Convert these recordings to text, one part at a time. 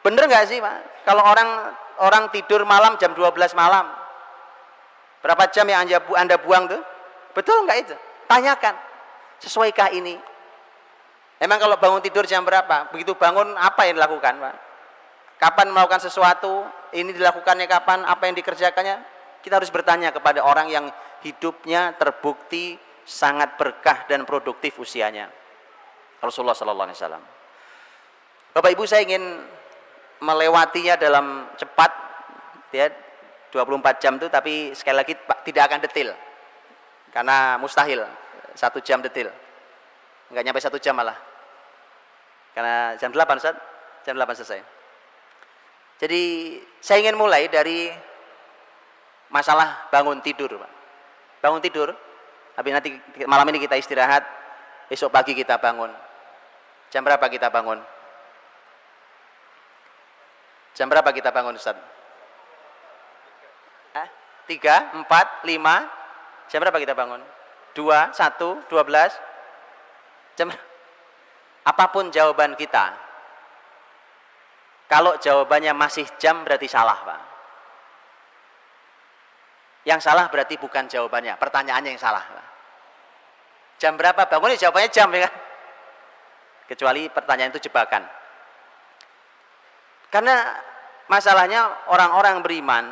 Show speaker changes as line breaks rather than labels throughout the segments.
Bener nggak sih Pak? Kalau orang orang tidur malam jam 12 malam, berapa jam yang anda buang tuh? Betul nggak itu? Tanyakan, sesuaikah ini? Emang kalau bangun tidur jam berapa? Begitu bangun apa yang dilakukan Pak? Kapan melakukan sesuatu? Ini dilakukannya kapan? Apa yang dikerjakannya? Kita harus bertanya kepada orang yang hidupnya terbukti sangat berkah dan produktif usianya. Rasulullah Sallallahu Alaihi Wasallam. Bapak Ibu, saya ingin melewatinya dalam cepat, ya, 24 jam itu, tapi sekali lagi Pak, tidak akan detil, karena mustahil 1 jam detil, nggak nyampe 1 jam malah, karena jam 8 Ustaz, jam 8 selesai. Jadi saya ingin mulai dari masalah bangun tidur Pak. Bangun tidur, tapi nanti malam ini kita istirahat, besok pagi kita bangun. Jam berapa kita bangun? Jam berapa kita bangun Ustaz? 3, 4, 5. Jam berapa kita bangun? 2, 1, 12. Jam. Apapun jawaban kita, kalau jawabannya masih jam berarti salah Pak. Yang salah berarti bukan jawabannya, pertanyaannya yang salah Pak. Jam berapa bangun? Jawabannya jam, ya kan? Kecuali pertanyaan itu jebakan. Karena masalahnya orang-orang beriman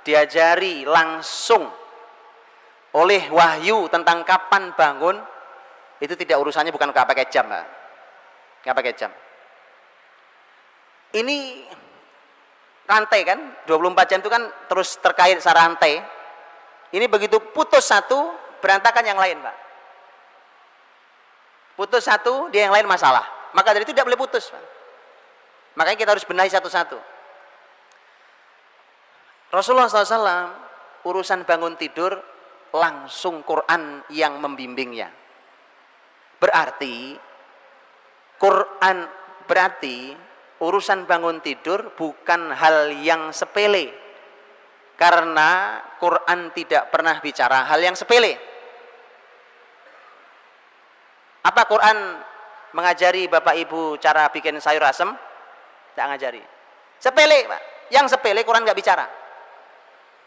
diajari langsung oleh wahyu tentang kapan bangun, itu tidak, urusannya bukan nggak pakai jam, nggak pakai jam. Ini rantai kan, 24 jam itu kan terus terkait secara rantai. Ini begitu putus satu, berantakan yang lain Pak. Putus satu, dia yang lain masalah. Maka dari itu tidak boleh putus Pak. Makanya kita harus benahi satu-satu. Rasulullah SAW urusan bangun tidur langsung Quran yang membimbingnya. Berarti urusan bangun tidur bukan hal yang sepele, karena Quran tidak pernah bicara hal yang sepele. Apa Quran mengajari Bapak Ibu cara bikin sayur asem? Tidak ngajari. Sepele Pak. Yang sepele Quran nggak bicara.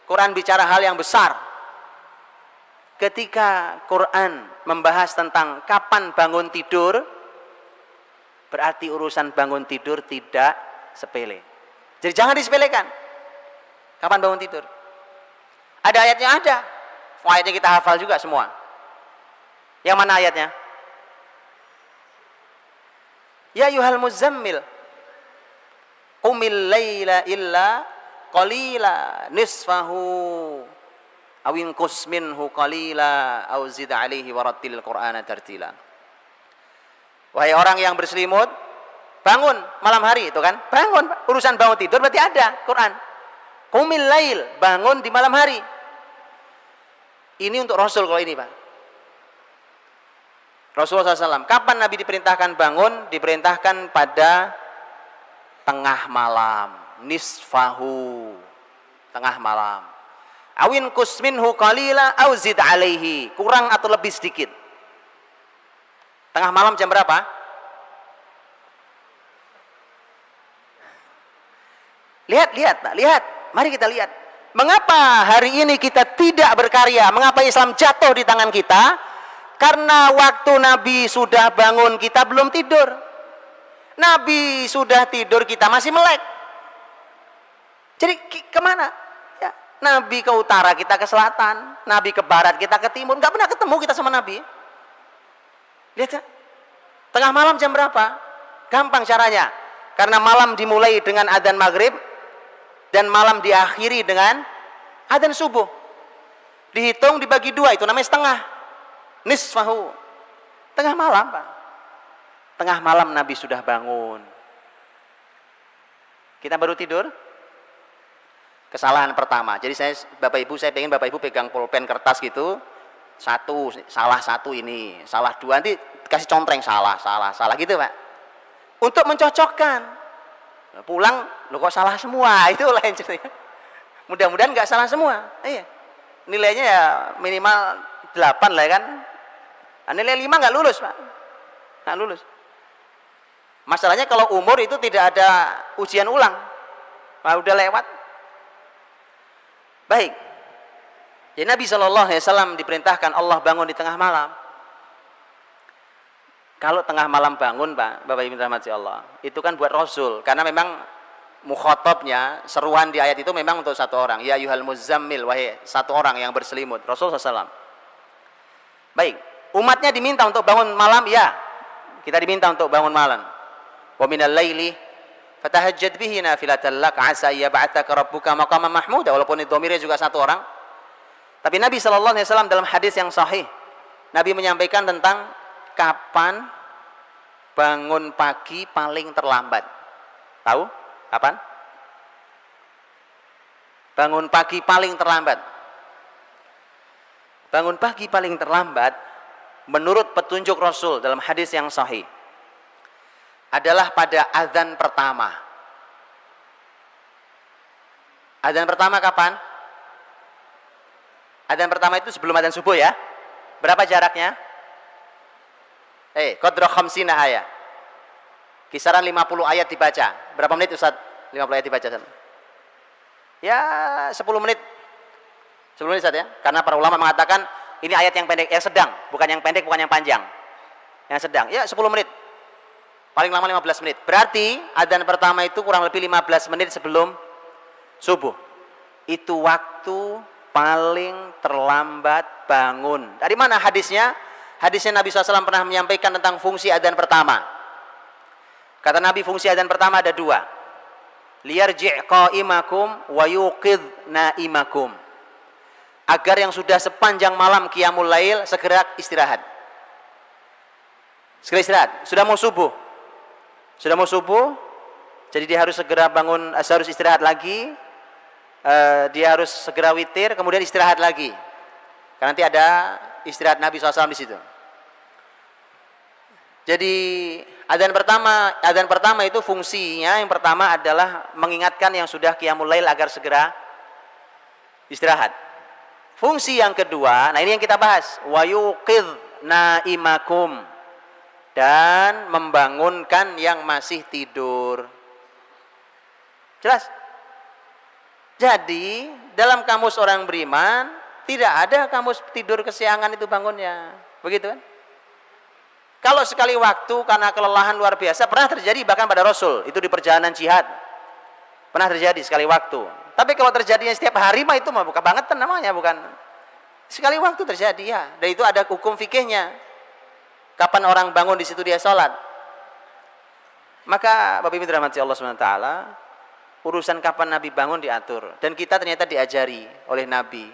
Quran bicara hal yang besar. Ketika Quran membahas tentang kapan bangun tidur, berarti urusan bangun tidur tidak sepele. Jadi jangan disepelekan. Kapan bangun tidur? Ada ayatnya, ada. Ayatnya kita hafal juga semua. Yang mana ayatnya? Ya ayyuhal muzammil qumil laila illa qalila nisfahu aw inqus minhu qalila aw zid alaihi warattilil qur'ana tartila. Wahai orang yang berselimut, bangun malam hari, itu kan? Bangun, urusan bangun tidur berarti ada Quran. Qumil lail, bangun di malam hari. Ini untuk Rasul kalau ini Pak. Rasulullah SAW, kapan Nabi diperintahkan bangun? Diperintahkan pada tengah malam, nisfahu, tengah malam. Awin kusminhu qalila au zid alaihi, kurang atau lebih sedikit. Tengah malam jam berapa? Lihat Pak, lihat. Mari kita lihat. Mengapa hari ini kita tidak berkarya? Mengapa Islam jatuh di tangan kita? Karena waktu Nabi sudah bangun, kita belum tidur. Nabi sudah tidur, kita masih melek. Jadi kemana? Ya, Nabi ke utara, kita ke selatan. Nabi ke barat, kita ke timur. Nggak pernah ketemu kita sama Nabi. Lihat ya. Tengah malam jam berapa? Gampang caranya. Karena malam dimulai dengan adzan maghrib dan malam diakhiri dengan adzan subuh. Dihitung dibagi 2, itu namanya setengah. Nisfahu, tengah malam Pak. Tengah malam Nabi sudah bangun. Kita baru tidur. Kesalahan pertama. Jadi Bapak Ibu, saya pengen Bapak Ibu pegang pulpen kertas gitu. Salah satu ini, salah 2, nanti kasih contreng salah gitu Pak. Untuk mencocokkan. Pulang, lo kok salah semua, itu lain ceritanya. Mudah-mudahan nggak salah semua. Iya. Nilainya ya minimal 8 lah kan. Nilai 5 nggak lulus Pak, nggak lulus. Masalahnya kalau umur itu tidak ada ujian ulang. Udah lewat. Baik. Jadi Nabi SAW diperintahkan Allah bangun di tengah malam. Kalau tengah malam bangun, Pak, Bapak Ibu rahmati Allah, itu kan buat Rasul. Karena memang mukhatabnya, seruan di ayat itu memang untuk satu orang. Ya ayyuhal muzammil, wahai satu orang yang berselimut. Rasul SAW. Baik. Umatnya diminta untuk bangun malam, ya. Kita diminta untuk bangun malam. Wa minal laili fatahajjad bihi nafilatan lak asa yab'atsaka rabbuka maqaman mahmuda. Walaupun itu dhamirnya juga satu orang. Tapi Nabi SAW dalam hadis yang sahih, Nabi menyampaikan tentang kapan bangun pagi paling terlambat. Tahu? Kapan? Bangun pagi paling terlambat. Bangun pagi paling terlambat menurut petunjuk Rasul dalam hadis yang sahih adalah pada azan pertama. Azan pertama kapan? Azan pertama itu sebelum azan subuh ya. Berapa jaraknya? Qadra khamsina ayat. Kisaran 50 ayat dibaca. Berapa menit Ustaz? 50 ayat dibaca. Ya 10 menit. 10 menit Ustaz ya. Karena para ulama mengatakan ini ayat yang pendek, yang sedang, bukan yang pendek, bukan yang panjang. Yang sedang. Ya 10 menit. Paling lama 15 menit. Berarti adzan pertama itu kurang lebih 15 menit sebelum subuh. Itu waktu paling terlambat bangun. Dari mana hadisnya? Hadisnya Nabi SAW pernah menyampaikan tentang fungsi adzan pertama. Kata Nabi, fungsi adzan pertama ada dua. Liyarji' qa'imakum wa yuqidh na'imakum. Agar yang sudah sepanjang malam qiyamul lail segera istirahat. Segera istirahat. Sudah mau subuh. Sudah mau subuh, jadi dia harus segera bangun, harus istirahat lagi. Dia harus segera witir, kemudian istirahat lagi. Karena nanti ada istirahat Nabi SAW di situ. Jadi adzan pertama itu fungsinya yang pertama adalah mengingatkan yang sudah qiyamul lail agar segera istirahat. Fungsi yang kedua, nah ini yang kita bahas, wa yuqidh na'imakum, dan membangunkan yang masih tidur. Jelas? Jadi dalam kamus orang beriman tidak ada kamus tidur kesiangan itu bangunnya. Begitu kan? Kalau sekali waktu karena kelelahan luar biasa pernah terjadi bahkan pada Rasul, itu di perjalanan jihad. Pernah terjadi sekali waktu. Tapi kalau terjadinya setiap hari mah itu mah bukan bangetan namanya, bukan. Sekali waktu terjadi ya. Dan itu ada hukum fikihnya. Kapan orang bangun di situ dia sholat. Maka Bapak Ibu dirahmati Allah SWT, urusan kapan Nabi bangun diatur. Dan kita ternyata diajari oleh Nabi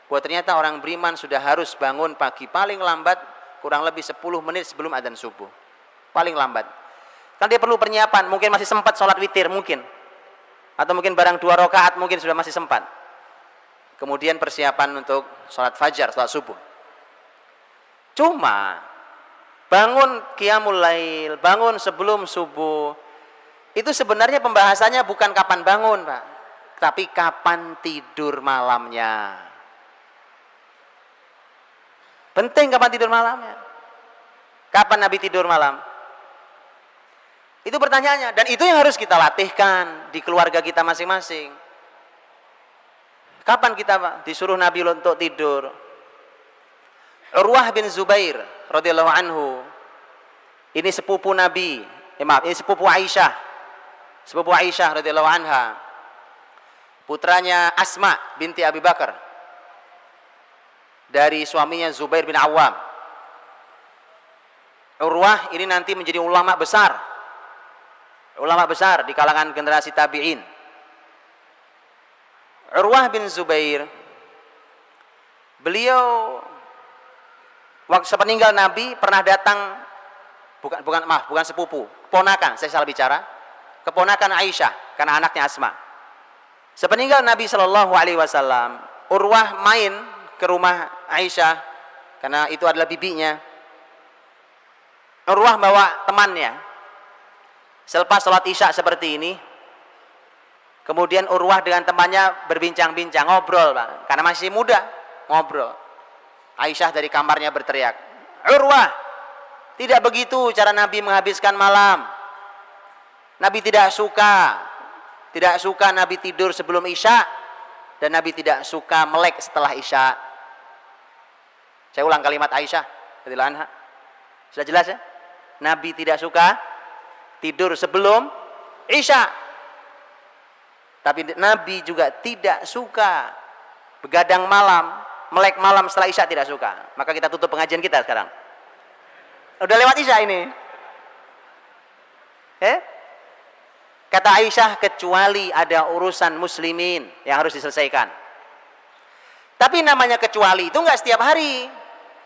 bahwa ternyata orang beriman sudah harus bangun pagi paling lambat kurang lebih 10 menit sebelum adzan subuh. Paling lambat. Kan dia perlu persiapan, mungkin masih sempat sholat witir mungkin. Atau mungkin barang 2 rakaat mungkin sudah masih sempat. Kemudian persiapan untuk sholat fajar, sholat subuh. Cuma bangun qiyamul lail, bangun sebelum subuh, itu sebenarnya pembahasannya bukan kapan bangun, Pak, tapi kapan tidur malamnya. Penting kapan tidur malamnya. Kapan Nabi tidur malam? Itu pertanyaannya, dan itu yang harus kita latihkan di keluarga kita masing-masing. Kapan kita, Pak, disuruh Nabi untuk tidur? Urwah bin Zubair radhiyallahu anhu, ini sepupu Nabi, ini sepupu Aisyah. Sepupu Aisyah radhiyallahu anha, putranya Asma binti Abi Bakar dari suaminya Zubair bin Awam. Urwah ini nanti menjadi ulama besar di kalangan generasi tabi'in. Urwah bin Zubair, beliau waktu sepeninggal Nabi pernah datang, bukan sepupu, keponakan, saya salah bicara, keponakan Aisyah karena anaknya Asma. Sepeninggal Nabi Shallallahu Alaihi Wasallam, Urwah main ke rumah Aisyah karena itu adalah bibinya. Urwah bawa temannya. Selepas sholat Isya seperti ini, kemudian Urwah dengan temannya berbincang-bincang, ngobrol, Pak, karena masih muda, ngobrol. Aisyah dari kamarnya berteriak, Urwah, tidak begitu cara Nabi menghabiskan malam. Nabi tidak suka Nabi tidur sebelum Isya, dan Nabi tidak suka melek setelah Isya. Saya ulang kalimat Aisyah radhiyallahu anha. Sudah jelas ya? Nabi tidak suka tidur sebelum Isya. Tapi Nabi juga tidak suka begadang malam, melek malam setelah Isya, tidak suka. Maka kita tutup pengajian kita sekarang. Udah lewat Isya ini. Kata Aisyah, kecuali ada urusan muslimin yang harus diselesaikan. Tapi namanya kecuali itu enggak setiap hari.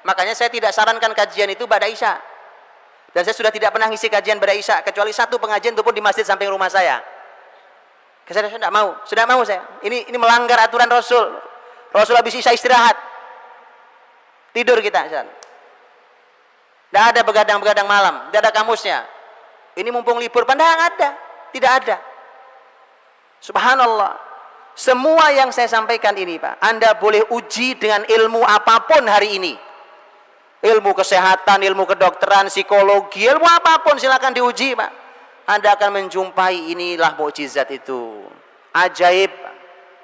Makanya saya tidak sarankan kajian itu pada Isya. Dan saya sudah tidak pernah ngisi kajian pada Isya, kecuali satu pengajian itu pun di masjid samping rumah saya. Saya tidak mau, sudah mau saya. Ini melanggar aturan Rasul. Rasul habis Isya istirahat. Tidur kita. Tidak ada begadang-begadang malam, tidak ada kamusnya. Ini mumpung libur, padahal ada, tidak ada. Subhanallah. Semua yang saya sampaikan ini, Pak, Anda boleh uji dengan ilmu apapun hari ini. Ilmu kesehatan, ilmu kedokteran, psikologi, ilmu apapun silakan diuji, Pak. Anda akan menjumpai inilah mukjizat itu. Ajaib.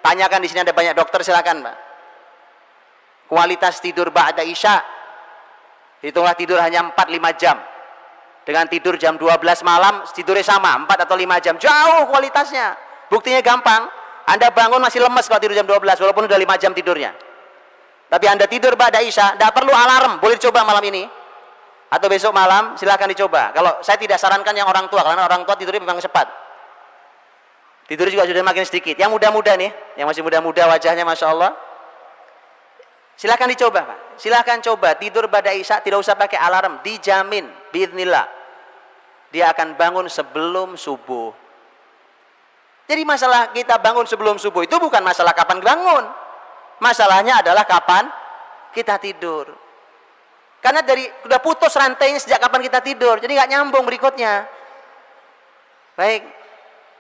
Tanyakan di sini ada banyak dokter, silakan, Pak. Kualitas tidur ba'da Isya. Hitunglah tidur hanya 4-5 jam. Dengan tidur jam 12 malam, tidurnya sama, 4 atau 5 jam. Jauh kualitasnya. Buktinya gampang. Anda bangun masih lemes kalau tidur jam 12, walaupun udah 5 jam tidurnya. Tapi Anda tidur ba'da Isya, tidak perlu alarm. Boleh dicoba malam ini. Atau besok malam, silahkan dicoba. Kalau saya tidak sarankan yang orang tua, karena orang tua tidurnya memang cepat. Tidur juga sudah makin sedikit. Yang muda-muda nih, yang masih muda-muda wajahnya Masya Allah, silahkan dicoba, Pak. Silahkan coba tidur ba'da Isya, tidak usah pakai alarm. Dijamin, biidznillah, dia akan bangun sebelum subuh. Jadi masalah kita bangun sebelum subuh itu bukan masalah kapan bangun. Masalahnya adalah kapan kita tidur. Karena udah putus rantainya sejak kapan kita tidur, jadi nggak nyambung berikutnya. Baik,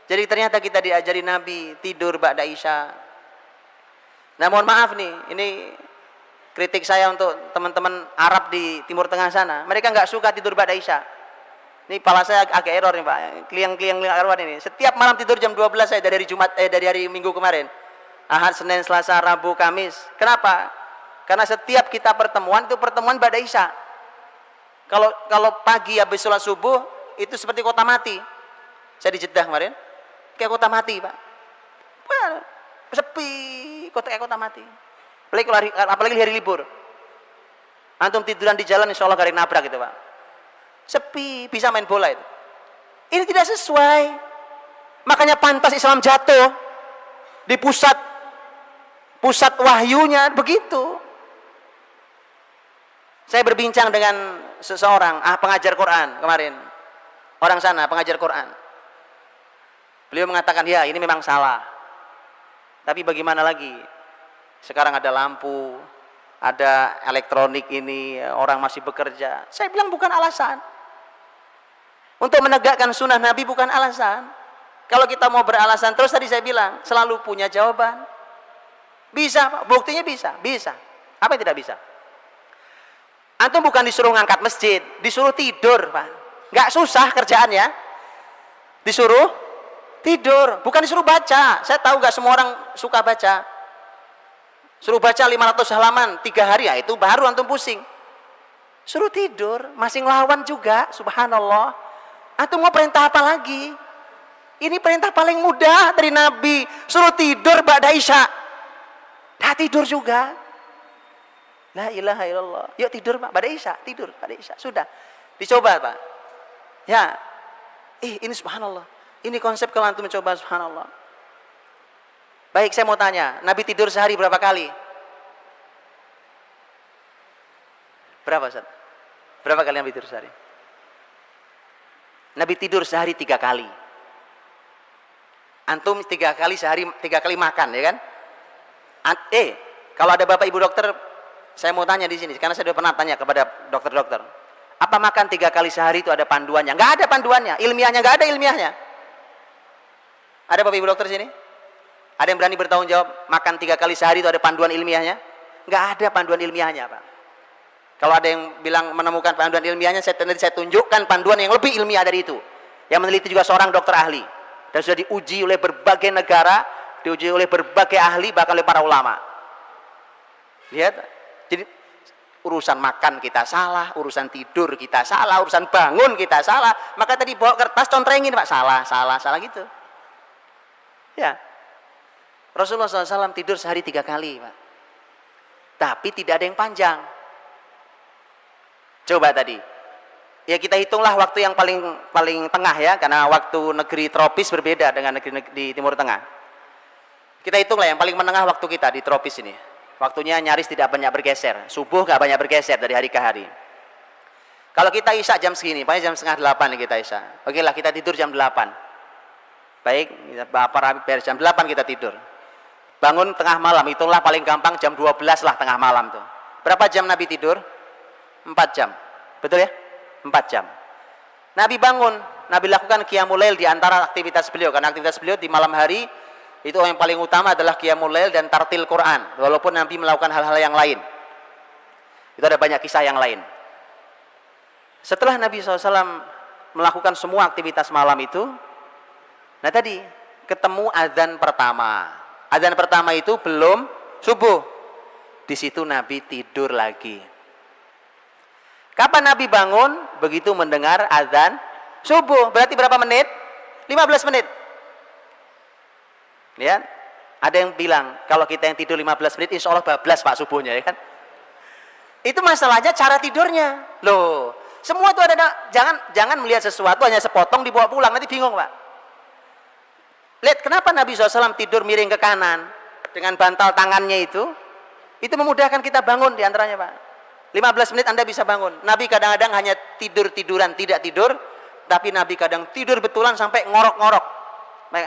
jadi ternyata kita diajari Nabi tidur ba'da Isya. Nah, mohon maaf nih, ini kritik saya untuk teman-teman Arab di Timur Tengah sana. Mereka nggak suka tidur ba'da Isya. Ini kepala saya agak error nih, Pak. Kliang-kliang arwah ini. Setiap malam tidur jam 12 saya dari hari Minggu kemarin. Ahad, Senin, Selasa, Rabu, Kamis. Kenapa? Karena setiap kita pertemuan itu pertemuan ba'da Isya. Kalau pagi habis sholat subuh itu seperti kota mati. Saya di Jeddah kemarin, kayak kota mati, Pak. Wah, sepi, kayak kota mati. Apalagi hari libur. Antum tiduran di jalan, insya Allah gak ada yang nabrak gitu, Pak. Sepi, bisa main bola itu. Ini tidak sesuai. Makanya pantas Islam jatuh di pusat wahyunya begitu. Saya berbincang dengan seseorang pengajar Quran kemarin. Orang sana pengajar Quran. Beliau mengatakan, ya ini memang salah. Tapi bagaimana lagi? Sekarang ada lampu, ada elektronik ini, orang masih bekerja. Saya bilang bukan alasan. Untuk menegakkan sunnah Nabi bukan alasan. Kalau kita mau beralasan terus, tadi saya bilang selalu punya jawaban. Bisa, Pak. Buktinya bisa. Apa yang tidak bisa? Antum bukan disuruh ngangkat masjid, disuruh tidur, Pak. Nggak susah kerjaannya. Disuruh tidur, bukan disuruh baca. Saya tahu nggak semua orang suka baca. Suruh baca 500 halaman 3 hari, ya itu baru antum pusing. Suruh tidur, masih ngelawan juga, subhanallah. Antum mau perintah apa lagi? Ini perintah paling mudah dari Nabi. Suruh tidur ba'da Isya. Dah tidur juga. La ilaha illallah. Yuk tidur, Pak, ba'da Isya, tidur ba'da Isya. Sudah. Dicoba, Pak. Ya. Ini subhanallah. Ini konsep kalau antum mencoba, subhanallah. Baik, saya mau tanya, Nabi tidur sehari berapa kali? Berapa, Ustaz? Berapa kali Nabi tidur sehari? Nabi tidur sehari 3 kali. Antum 3 kali sehari, 3 kali makan, ya kan? Kalau ada Bapak Ibu dokter, saya mau tanya di sini, karena saya sudah pernah tanya kepada dokter-dokter. Apa makan 3 kali sehari itu ada panduannya? Nggak ada panduannya, ilmiahnya nggak ada ilmiahnya. Ada Bapak Ibu dokter sini? Ada yang berani bertanggung jawab makan 3 kali sehari itu ada panduan ilmiahnya? Nggak ada panduan ilmiahnya, Pak. Kalau ada yang bilang menemukan panduan ilmiahnya, saya tunjukkan panduan yang lebih ilmiah dari itu. Yang meneliti juga seorang dokter ahli. Dan sudah diuji oleh berbagai negara, diuji oleh berbagai ahli, bahkan oleh para ulama. Lihat, jadi urusan makan kita salah, urusan tidur kita salah, urusan bangun kita salah. Maka tadi bawa kertas contrengin Pak, salah gitu. Ya, Rasulullah SAW tidur sehari 3 kali Pak. Tapi tidak ada yang panjang. Coba tadi, ya kita hitunglah waktu yang paling tengah ya, karena waktu negeri tropis berbeda dengan negeri di Timur Tengah. Kita hitunglah yang paling menengah waktu kita di tropis ini. Waktunya nyaris tidak banyak bergeser, subuh gak banyak bergeser dari hari ke hari. Kalau kita isya jam segini, paling jam setengah 8 kita isya. Oke lah, kita tidur jam 8. Baik, jam 8 kita tidur. Bangun tengah malam, hitunglah paling gampang jam 12 lah tengah malam tuh. Berapa jam Nabi tidur? 4 jam. Betul ya? 4 jam. Nabi bangun, Nabi lakukan qiyamul lail di antara aktivitas beliau, karena aktivitas beliau di malam hari itu yang paling utama adalah qiyamul lail dan tartil Quran, walaupun Nabi melakukan hal-hal yang lain. Itu ada banyak kisah yang lain. Setelah Nabi SAW melakukan semua aktivitas malam itu, nah tadi ketemu adzan pertama. Adzan pertama itu belum subuh. Di situ Nabi tidur lagi. Kapan Nabi bangun? Begitu mendengar adzan subuh. Berarti berapa menit? 15 menit. Lihat, ada yang bilang kalau kita yang tidur 15 menit insya Allah bablas Pak subuhnya, ya kan? Itu masalahnya cara tidurnya. Loh, semua itu ada, jangan melihat sesuatu hanya sepotong dibawa pulang, nanti bingung Pak. Lihat kenapa Nabi SAW tidur miring ke kanan dengan bantal tangannya itu memudahkan kita bangun diantaranya Pak. 15 menit Anda bisa bangun. Nabi kadang-kadang hanya tidur-tiduran, tidak tidur, tapi Nabi kadang tidur betulan sampai ngorok-ngorok,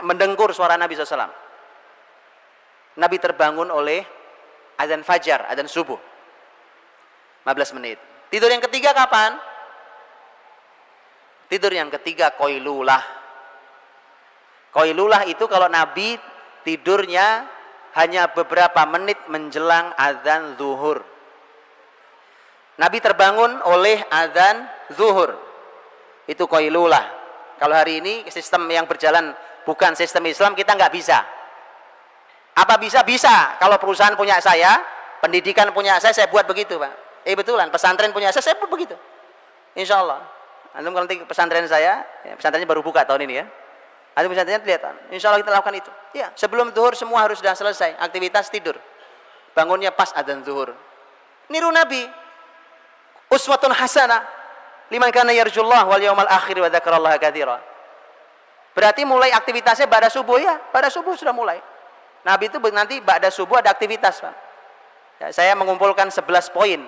mendengkur suara Nabi SAW. Nabi terbangun oleh adzan fajar, adzan subuh, 15 menit. Tidur yang ketiga kapan? Tidur yang ketiga qailulah. Qailulah itu kalau Nabi tidurnya hanya beberapa menit menjelang adzan zuhur. Nabi terbangun oleh adzan zuhur. Itu qailulah. Kalau hari ini sistem yang berjalan bukan sistem Islam, kita nggak bisa. Apa bisa? Bisa. Kalau perusahaan punya saya, pendidikan punya saya buat begitu Pak. Betulan, pesantren punya saya buat begitu. Insya Allah. Antum kalau nanti pesantren saya, ya, pesantrennya baru buka tahun ini ya. Antum pesantrennya lihat, insya Allah kita lakukan itu. Ya, sebelum zuhur semua harus sudah selesai. Aktivitas tidur. Bangunnya pas adzan zuhur. Niru Nabi. Uswatun hasanah liman kana yarjullah wal yaumal akhir wa dzakarallaha katsira. Berarti mulai aktivitasnya pada subuh ya, pada subuh sudah mulai. Nabi itu nanti pada subuh ada aktivitas Pak. Ya, saya mengumpulkan 11 poin.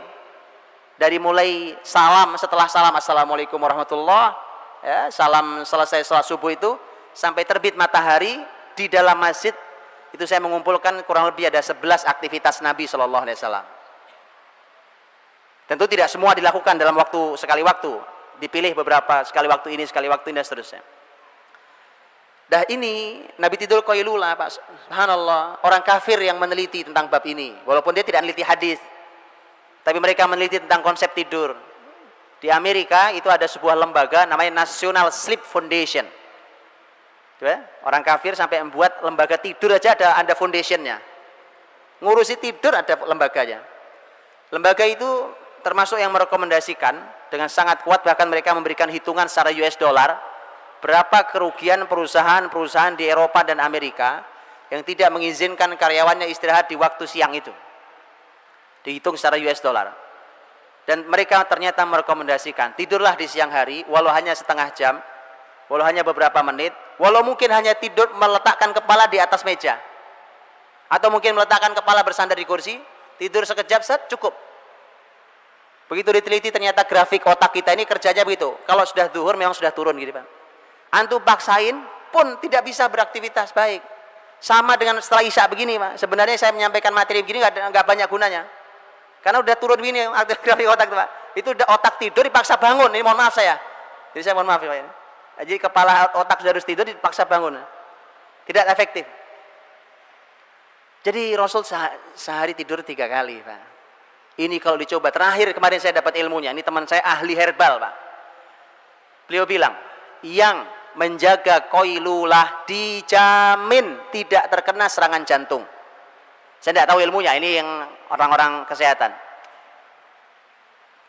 Dari mulai salam, setelah salam assalamualaikum warahmatullah, ya, salam selesai salat subuh itu sampai terbit matahari di dalam masjid itu saya mengumpulkan kurang lebih ada 11 aktivitas Nabi Shallallahu Alaihi Wasallam. Tentu tidak semua dilakukan dalam sekali waktu, dipilih beberapa, sekali waktu ini dan seterusnya. Dah ini Nabi tidur qailulah Pak. Subhanallah, orang kafir yang meneliti tentang bab ini, walaupun dia tidak meneliti hadis, tapi mereka meneliti tentang konsep tidur. Di Amerika itu ada sebuah lembaga namanya National Sleep Foundation. Orang kafir sampai membuat lembaga tidur aja ada foundationnya. Ngurusi tidur ada lembaganya. Lembaga itu termasuk yang merekomendasikan dengan sangat kuat, bahkan mereka memberikan hitungan secara US dollar berapa kerugian perusahaan-perusahaan di Eropa dan Amerika yang tidak mengizinkan karyawannya istirahat di waktu siang itu. Dihitung secara US dollar. Dan mereka ternyata merekomendasikan tidurlah di siang hari walau hanya setengah jam, walau hanya beberapa menit, walau mungkin hanya tidur meletakkan kepala di atas meja, atau mungkin meletakkan kepala bersandar di kursi, tidur sekejap cukup. Begitu diteliti ternyata grafik otak kita ini kerjanya begitu. Kalau sudah zuhur memang sudah turun gitu Pak. Antum paksain pun tidak bisa beraktivitas baik. Sama dengan setelah isya begini Pak. Sebenarnya saya menyampaikan materi begini nggak banyak gunanya. Karena udah turun begini grafik otak Pak. Itu udah otak tidur dipaksa bangun. Ini mohon maaf saya. Jadi saya mohon maaf ya Pak. Jadi kepala otak sudah harus tidur dipaksa bangun. Tidak efektif. Jadi Rasul sehari tidur 3 kali Pak. Ini kalau dicoba, terakhir kemarin saya dapat ilmunya. Ini teman saya ahli herbal Pak. Beliau bilang, yang menjaga qailulah dijamin tidak terkena serangan jantung. Saya tidak tahu ilmunya, ini yang orang-orang kesehatan.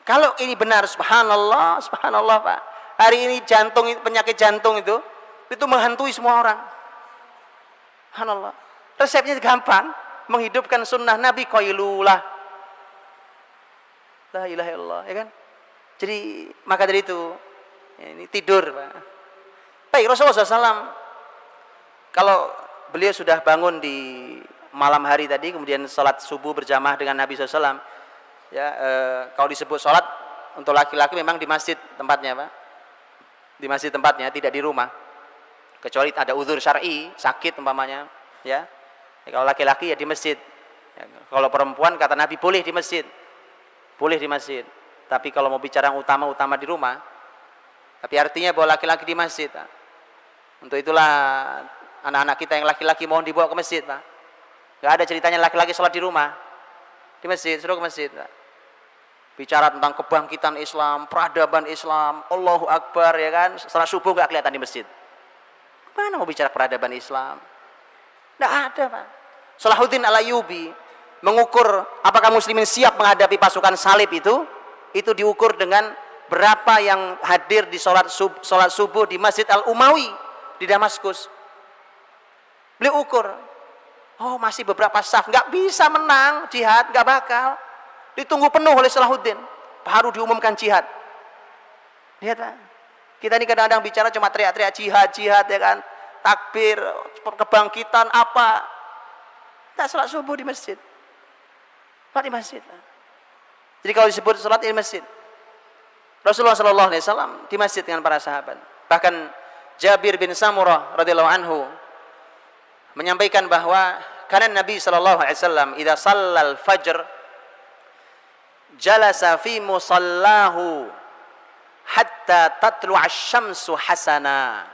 Kalau ini benar, subhanallah, subhanallah Pak. Hari ini jantung, penyakit jantung itu menghantui semua orang. Subhanallah. Resepnya gampang, menghidupkan sunnah Nabi qailulah. La ilaha illallah, ya kan? Jadi maka dari itu ini tidur, Pak. Baik, Rasulullah SAW kalau beliau sudah bangun di malam hari tadi, kemudian sholat subuh berjamaah dengan Nabi SAW, ya, kalau disebut sholat untuk laki-laki memang di masjid tempatnya, Pak, di masjid tempatnya, tidak di rumah, kecuali ada uzur syar'i, sakit umpamanya, ya. Kalau laki-laki ya di masjid, ya, kalau perempuan kata Nabi boleh di masjid, boleh di masjid, tapi kalau mau bicara yang utama di rumah, tapi artinya bahwa laki-laki di masjid, Pak. Untuk itulah anak-anak kita yang laki-laki mohon dibawa ke masjid, Pak. Gak ada ceritanya laki-laki sholat di rumah, di masjid, suruh ke masjid, Pak. Bicara tentang kebangkitan Islam, peradaban Islam, Allahu Akbar, ya kan, setelah subuh gak kelihatan di masjid. Mana mau bicara peradaban Islam? Tidak ada, Pak. Salahuddin Al-Ayyubi mengukur apakah muslimin siap menghadapi pasukan salib itu diukur dengan berapa yang hadir di sholat subuh di Masjid Al-Umawi di Damaskus. Beliau ukur, oh masih beberapa saf, nggak bisa menang jihad, nggak bakal. Ditunggu penuh oleh Salahuddin, baru diumumkan jihad. Lihat, Pak. Kita ini kadang-kadang bicara cuma teriak-teriak jihad, ya kan, takbir, kebangkitan apa. Kita sholat subuh di masjid. Sholat di masjid. Jadi kalau disebut sholat di masjid, Rasulullah SAW di masjid dengan para sahabat. Bahkan Jabir bin Samurah radhiyallahu anhu menyampaikan bahwa karena Nabi SAW idza shallal fajr jalasa fi musallahu hatta tatlu'a asy-syamsu hasana.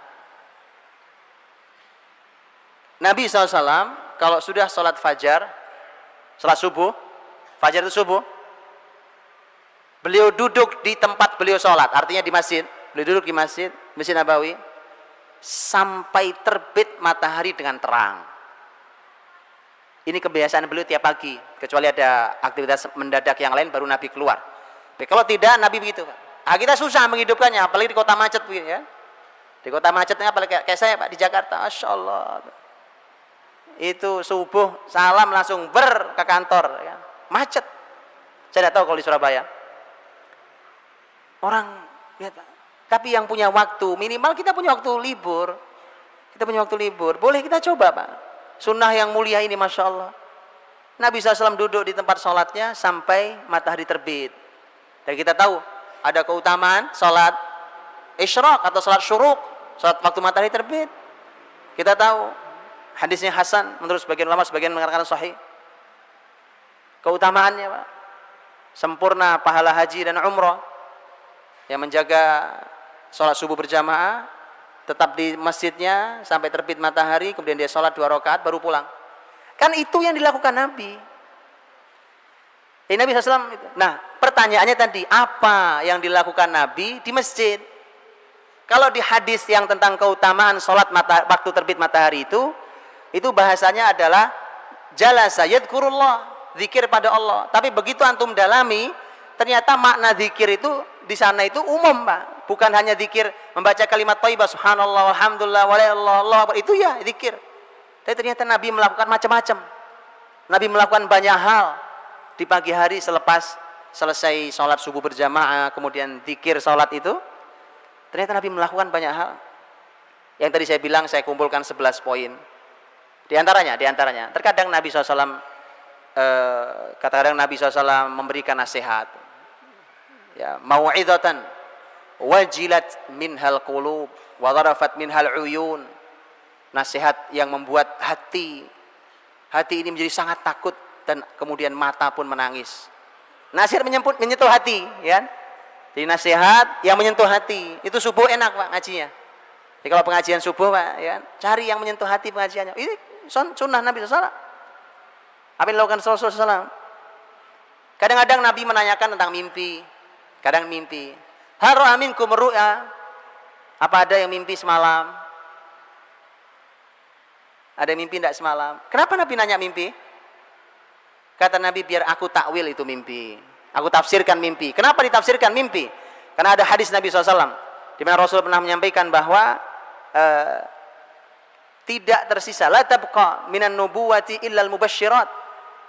Nabi SAW kalau sudah sholat fajar, sholat subuh, fajar itu subuh, beliau duduk di tempat beliau sholat, artinya di masjid. Beliau duduk di masjid, Masjid Nabawi, sampai terbit matahari dengan terang. Ini kebiasaan beliau tiap pagi, kecuali ada aktivitas mendadak yang lain baru Nabi keluar. Tapi kalau tidak, Nabi begitu. Kita susah menghidupkannya, apalagi di kota macet, ya. Di kota macetnya, apalagi kayak saya, Pak, di Jakarta, Masya Allah. Itu subuh, salam langsung ke kantor, ya. Macet. Saya tidak tahu kalau di Surabaya. Orang, lihat, Pak. Tapi yang punya waktu, minimal kita punya waktu libur. Kita punya waktu libur. Boleh kita coba, Pak. Sunnah yang mulia ini, Masya Allah. Nabi SAW duduk di tempat sholatnya sampai matahari terbit. Dan kita tahu, ada keutamaan sholat isyraq atau sholat syuruk, sholat waktu matahari terbit. Kita tahu, hadisnya Hasan, menurut sebagian ulama, sebagian mengatakan sahih. Keutamaannya, Pak. Sempurna pahala haji dan umrah. Yang menjaga sholat subuh berjamaah, tetap di masjidnya sampai terbit matahari, kemudian dia sholat 2 rakaat baru pulang. Kan itu yang dilakukan Nabi. Nabi SAW itu. Nah, pertanyaannya tadi, apa yang dilakukan Nabi di masjid? Kalau di hadis yang tentang keutamaan sholat waktu terbit matahari itu bahasanya adalah jalasa yadhkurullah, zikir pada Allah. Tapi begitu antum dalami, ternyata makna zikir itu di sana itu umum, Pak. Bukan hanya zikir membaca kalimat thayyibah subhanallah walhamdulillah wa la ilaha illallah, itu ya zikir. Tapi ternyata Nabi melakukan macam-macam. Nabi melakukan banyak hal di pagi hari selepas selesai sholat subuh berjamaah, kemudian zikir sholat itu. Ternyata Nabi melakukan banyak hal. Yang tadi saya bilang, saya kumpulkan 11 poin. Di antaranya, terkadang Nabi SAW kadang Nabi SAW memberikan nasihat. Ya, mau'izatan wajilat minhal qulub wa dharafat minhal uyun. Nasihat yang membuat hati ini menjadi sangat takut dan kemudian mata pun menangis. Nasihat menyentuh hati, ya. Jadi nasihat yang menyentuh hati. Itu subuh enak, Pak, ngajinya. Jadi kalau pengajian subuh, Pak, ya, cari yang menyentuh hati pengajiannya. Ini sunnah Nabi SAW. Apa yang dilakukan Rasulullah SAW? Kadang-kadang Nabi menanyakan tentang mimpi. Kadang mimpi. Hal ra'a minkum ru'ya. Apa ada yang mimpi semalam? Ada yang mimpi tidak semalam? Kenapa Nabi nanya mimpi? Kata Nabi, biar aku takwil itu mimpi. Aku tafsirkan mimpi. Kenapa ditafsirkan mimpi? Karena ada hadis Nabi SAW, di mana Rasul pernah menyampaikan bahwa tidak tersisa, la tabqa minan nubuwati illal mubasysyirat.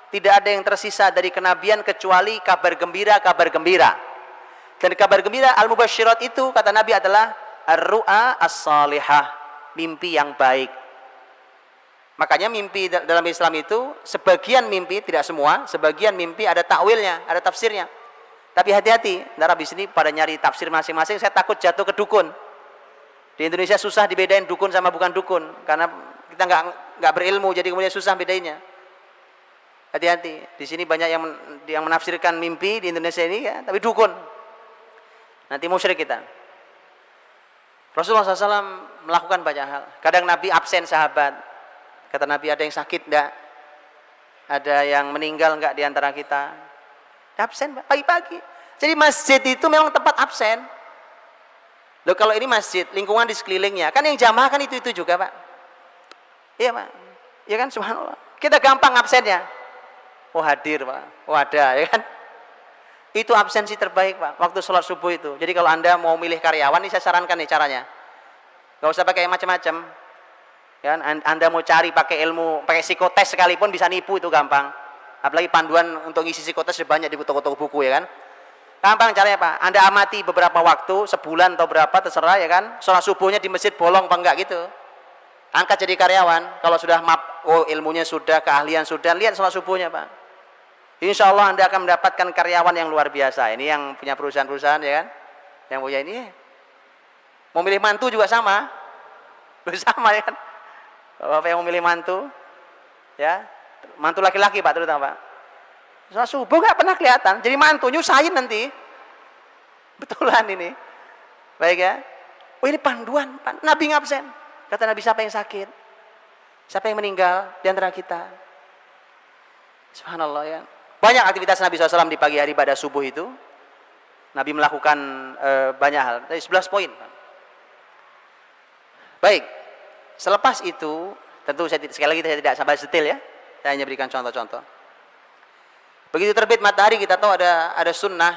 Tidak ada yang tersisa dari kenabian kecuali kabar gembira, kabar gembira. Dan kabar gembira al-mubasysyirat itu kata Nabi adalah ar-ru'a as-salihah, mimpi yang baik. Makanya mimpi dalam Islam itu sebagian mimpi, tidak semua, sebagian mimpi ada takwilnya, ada tafsirnya. Tapi hati-hati, ntar habis ini pada nyari tafsir masing-masing, saya takut jatuh ke dukun. Di Indonesia susah dibedain dukun sama bukan dukun, karena kita nggak berilmu, jadi kemudian susah bedainya. Hati-hati, di sini banyak yang menafsirkan mimpi di Indonesia ini, ya, tapi dukun. Nanti musyrik kita. Rasulullah SAW melakukan banyak hal. Kadang Nabi absen sahabat. Kata Nabi, ada yang sakit enggak? Ada yang meninggal enggak di antara kita? Absen pagi-pagi. Jadi masjid itu memang tempat absen. Loh, kalau ini masjid, lingkungan di sekelilingnya, kan yang jamaah kan itu juga, Pak. Iya, Pak. Iya kan, subhanallah. Kita gampang absennya. Oh, hadir, Pak. Oh, ada, ya kan? Itu absensi terbaik, Pak, waktu sholat subuh itu. Jadi kalau Anda mau milih karyawan, ini saya sarankan nih caranya. Gak usah pakai macam-macam. Ya, Anda mau cari pakai ilmu, pakai psikotes sekalipun bisa nipu, itu gampang. Apalagi panduan untuk ngisi psikotes banyak di toko-toko buku, ya kan? Gampang caranya, Pak. Anda amati beberapa waktu, sebulan atau berapa, terserah, ya kan? Sholat subuhnya di masjid bolong apa enggak gitu. Angkat jadi karyawan. Kalau sudah oh ilmunya sudah, keahlian sudah, lihat sholat subuhnya, Pak. Insya Allah Anda akan mendapatkan karyawan yang luar biasa. Ini yang punya perusahaan-perusahaan, ya kan? Yang punya ini. Mau milih mantu juga sama. Sama, ya kan? Bapak yang memilih mantu, ya, mantu laki-laki, Pak, terutama, Pak. Sholat subuh nggak pernah kelihatan, jadi mantu nyusahin nanti. Betulan ini. Baik, ya. Oh, ini panduan, Pak. Nabi ngabsen. Kata Nabi, siapa yang sakit? Siapa yang meninggal di antara kita? Subhanallah, ya. Banyak aktivitas Nabi SAW di pagi hari pada subuh itu. Nabi melakukan banyak hal. Dari 11 poin. Baik. Selepas itu, tentu sekali lagi saya tidak sampai detail, ya. Saya hanya berikan contoh-contoh. Begitu terbit matahari, kita tahu ada sunnah.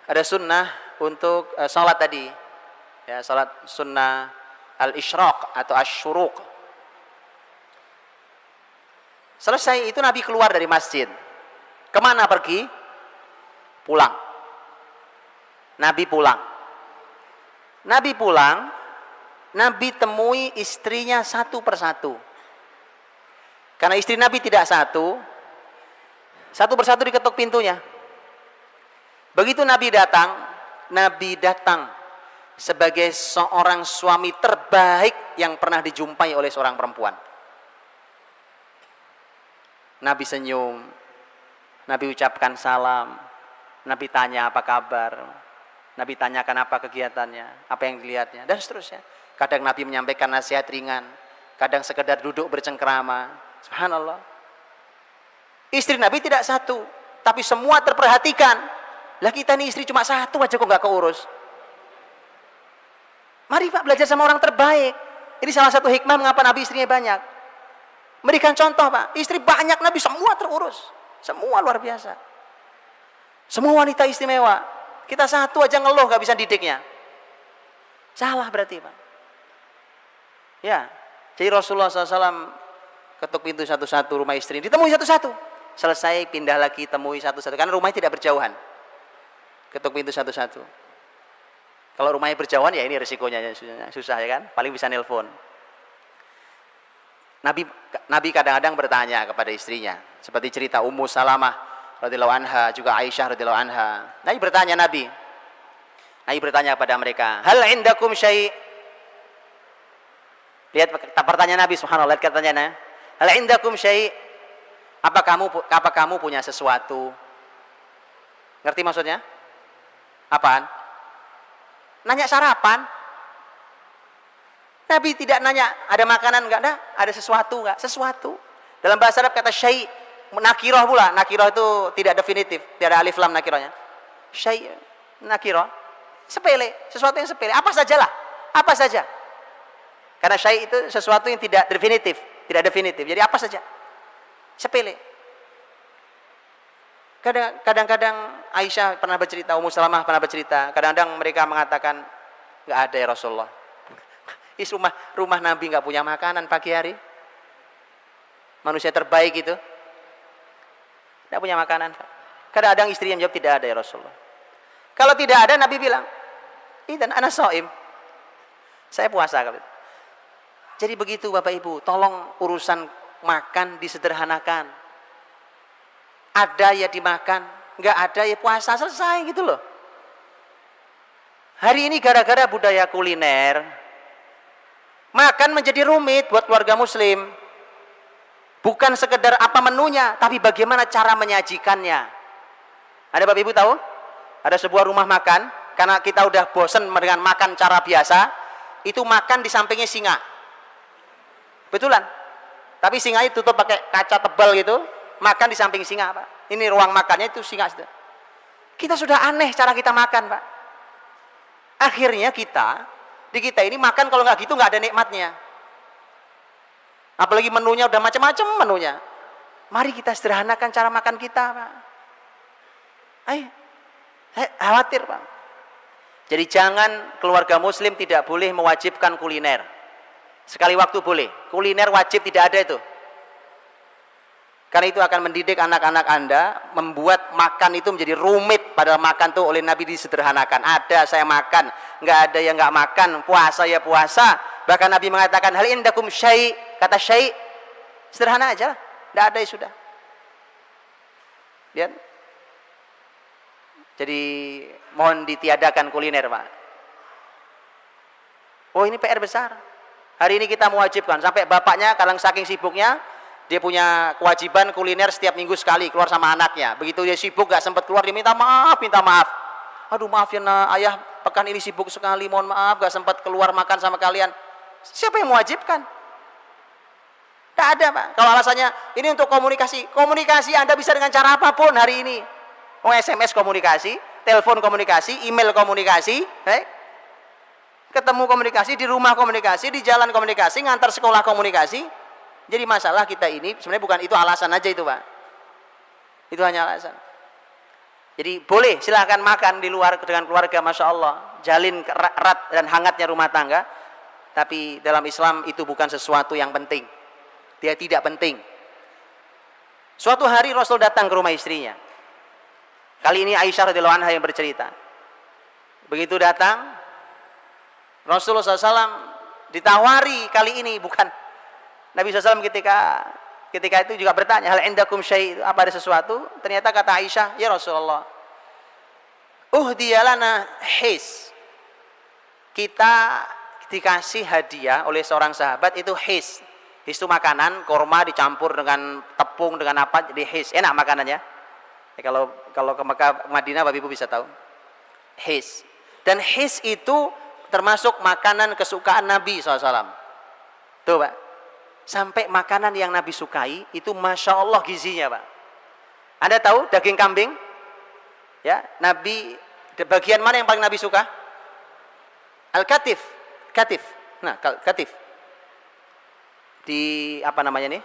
Ada sunnah untuk salat tadi. Ya, salat sunnah al-isyraq atau asy-syuruq. Selesai itu Nabi keluar dari masjid. Kemana pergi? Pulang. Nabi pulang. Nabi pulang, Nabi temui istrinya satu persatu. Karena istri Nabi tidak satu persatu diketuk pintunya. Begitu Nabi datang sebagai seorang suami terbaik yang pernah dijumpai oleh seorang perempuan. Nabi senyum, Nabi ucapkan salam, Nabi tanya apa kabar, Nabi tanyakan apa kegiatannya, apa yang dilihatnya, dan seterusnya. Kadang Nabi menyampaikan nasihat ringan, kadang sekedar duduk bercengkrama. Subhanallah. Istri Nabi tidak satu, tapi semua terperhatikan. Lah kita nih istri cuma satu aja kok nggak keurus. Mari, Pak, belajar sama orang terbaik. Ini salah satu hikmah mengapa Nabi istrinya banyak. Memberikan contoh, Pak. Istri banyak, Nabi semua terurus. Semua luar biasa. Semua wanita istimewa. Kita satu aja ngeluh nggak bisa didiknya. Salah berarti, Pak. Ya, jadi Rasulullah SAW ketuk pintu satu-satu rumah istri, ditemui satu-satu. Selesai pindah lagi temui satu-satu, karena rumahnya tidak berjauhan. Ketuk pintu satu-satu. Kalau rumahnya berjauhan ya ini resikonya susah, ya kan? Paling bisa nelpon. Nabi kadang-kadang bertanya kepada istrinya, seperti cerita Ummu Salamah radhiyallahu anha, juga Aisyah radhiyallahu anha. Nabi bertanya kepada mereka, hal indakum syai'? Lihat pertanyaan Nabi, subhanallah, lihat pertanyaannya. Hal indakum syai'? Apa kamu punya sesuatu? Ngerti maksudnya? Apaan? Nanya sarapan. Nabi tidak nanya ada makanan enggak, ada sesuatu enggak? Sesuatu. Dalam bahasa Arab kata syai' nakirah pula. Nakirah itu tidak definitif, tidak ada alif lam nakirahnya. Syai' nakirah. Sepele, sesuatu yang sepele. Apa sajalah, apa saja. Karena syai' itu sesuatu yang tidak definitif, tidak definitif. Jadi apa saja, sepele. Kadang-kadang Aisyah pernah bercerita, Ummu Salamah pernah bercerita. Kadang-kadang mereka mengatakan, nggak ada ya Rasulullah. Rumah Nabi nggak punya makanan pagi hari. Manusia terbaik itu nggak punya makanan. Kadang-kadang istri yang jawab tidak ada ya Rasulullah. Kalau tidak ada, Nabi bilang, "Idzan ana shaim." Saya puasa. Jadi begitu Bapak Ibu, tolong urusan makan disederhanakan. Ada ya dimakan, nggak ada ya puasa, selesai gitu loh. Hari ini gara-gara budaya kuliner, makan menjadi rumit buat keluarga muslim. Bukan sekedar apa menunya, tapi bagaimana cara menyajikannya. Ada Bapak Ibu tahu? Ada sebuah rumah makan, karena kita udah bosen dengan makan cara biasa, itu makan di sampingnya singa. Betulan. Tapi singa itu tutup pakai kaca tebal gitu, makan di samping singa, Pak. Ini ruang makannya itu singa. Kita sudah aneh cara kita makan, Pak. Akhirnya di kita ini makan kalau nggak gitu nggak ada nikmatnya. Apalagi menunya udah macam-macam menunya. Mari kita sederhanakan cara makan kita, Pak. Ayo. Saya khawatir, Pak. Jadi jangan keluarga muslim tidak boleh mewajibkan kuliner. Sekali waktu boleh. Kuliner wajib tidak ada itu. Karena itu akan mendidik anak-anak Anda, membuat makan itu menjadi rumit. Padahal makan tuh oleh Nabi disederhanakan. Ada saya makan, nggak ada yang nggak makan. Puasa ya puasa. Bahkan Nabi mengatakan, hal indakum syai'. Kata syai', sederhana aja, nggak ada ya sudah. Lihat. Jadi mohon ditiadakan kuliner, Pak. Oh ini PR besar. Hari ini kita mewajibkan. Sampai bapaknya kadang saking sibuknya, dia punya kewajiban kuliner setiap minggu sekali keluar sama anaknya. Begitu dia sibuk gak sempat keluar, dia minta maaf. Aduh maaf ya ayah, pekan ini sibuk sekali, mohon maaf gak sempat keluar makan sama kalian. Siapa yang mewajibkan? Tak ada, Pak. Kalau alasannya ini untuk komunikasi, komunikasi Anda bisa dengan cara apapun hari ini. Oh SMS komunikasi, telepon komunikasi, email komunikasi, ketemu komunikasi, di rumah komunikasi, di jalan komunikasi, ngantar sekolah komunikasi. Jadi masalah kita ini sebenarnya bukan itu alasan aja itu, Pak. Itu hanya alasan. Jadi boleh silahkan makan di luar dengan keluarga, Masya Allah. Jalin erat dan hangatnya rumah tangga. Tapi dalam Islam itu bukan sesuatu yang penting. Dia tidak penting. Suatu hari Rasul datang ke rumah istrinya. Kali ini Aisyah radhiyallahu anha yang bercerita. Begitu datang, Rasulullah SAW ditawari kali ini bukan. Nabi SAW ketika itu juga bertanya, hal indakum syai', apa ada sesuatu? Ternyata kata Aisyah, ya Rasulullah, uhdiyalana his. Kita dikasih hadiah oleh seorang sahabat itu his. His itu makanan, korma dicampur dengan tepung dengan apa, jadi his. Enak makanannya. Ya, kalau ke Mekah, Madinah, Bapak Ibu bisa tahu. His. Dan his itu termasuk makanan kesukaan Nabi SAW. Tuh, Pak. Sampai makanan yang Nabi sukai itu Masya Allah gizinya, Pak. Anda tahu daging kambing? Ya, Nabi, bagian mana yang paling Nabi suka? Al-katif. Katif. Nah, katif. Di apa namanya nih?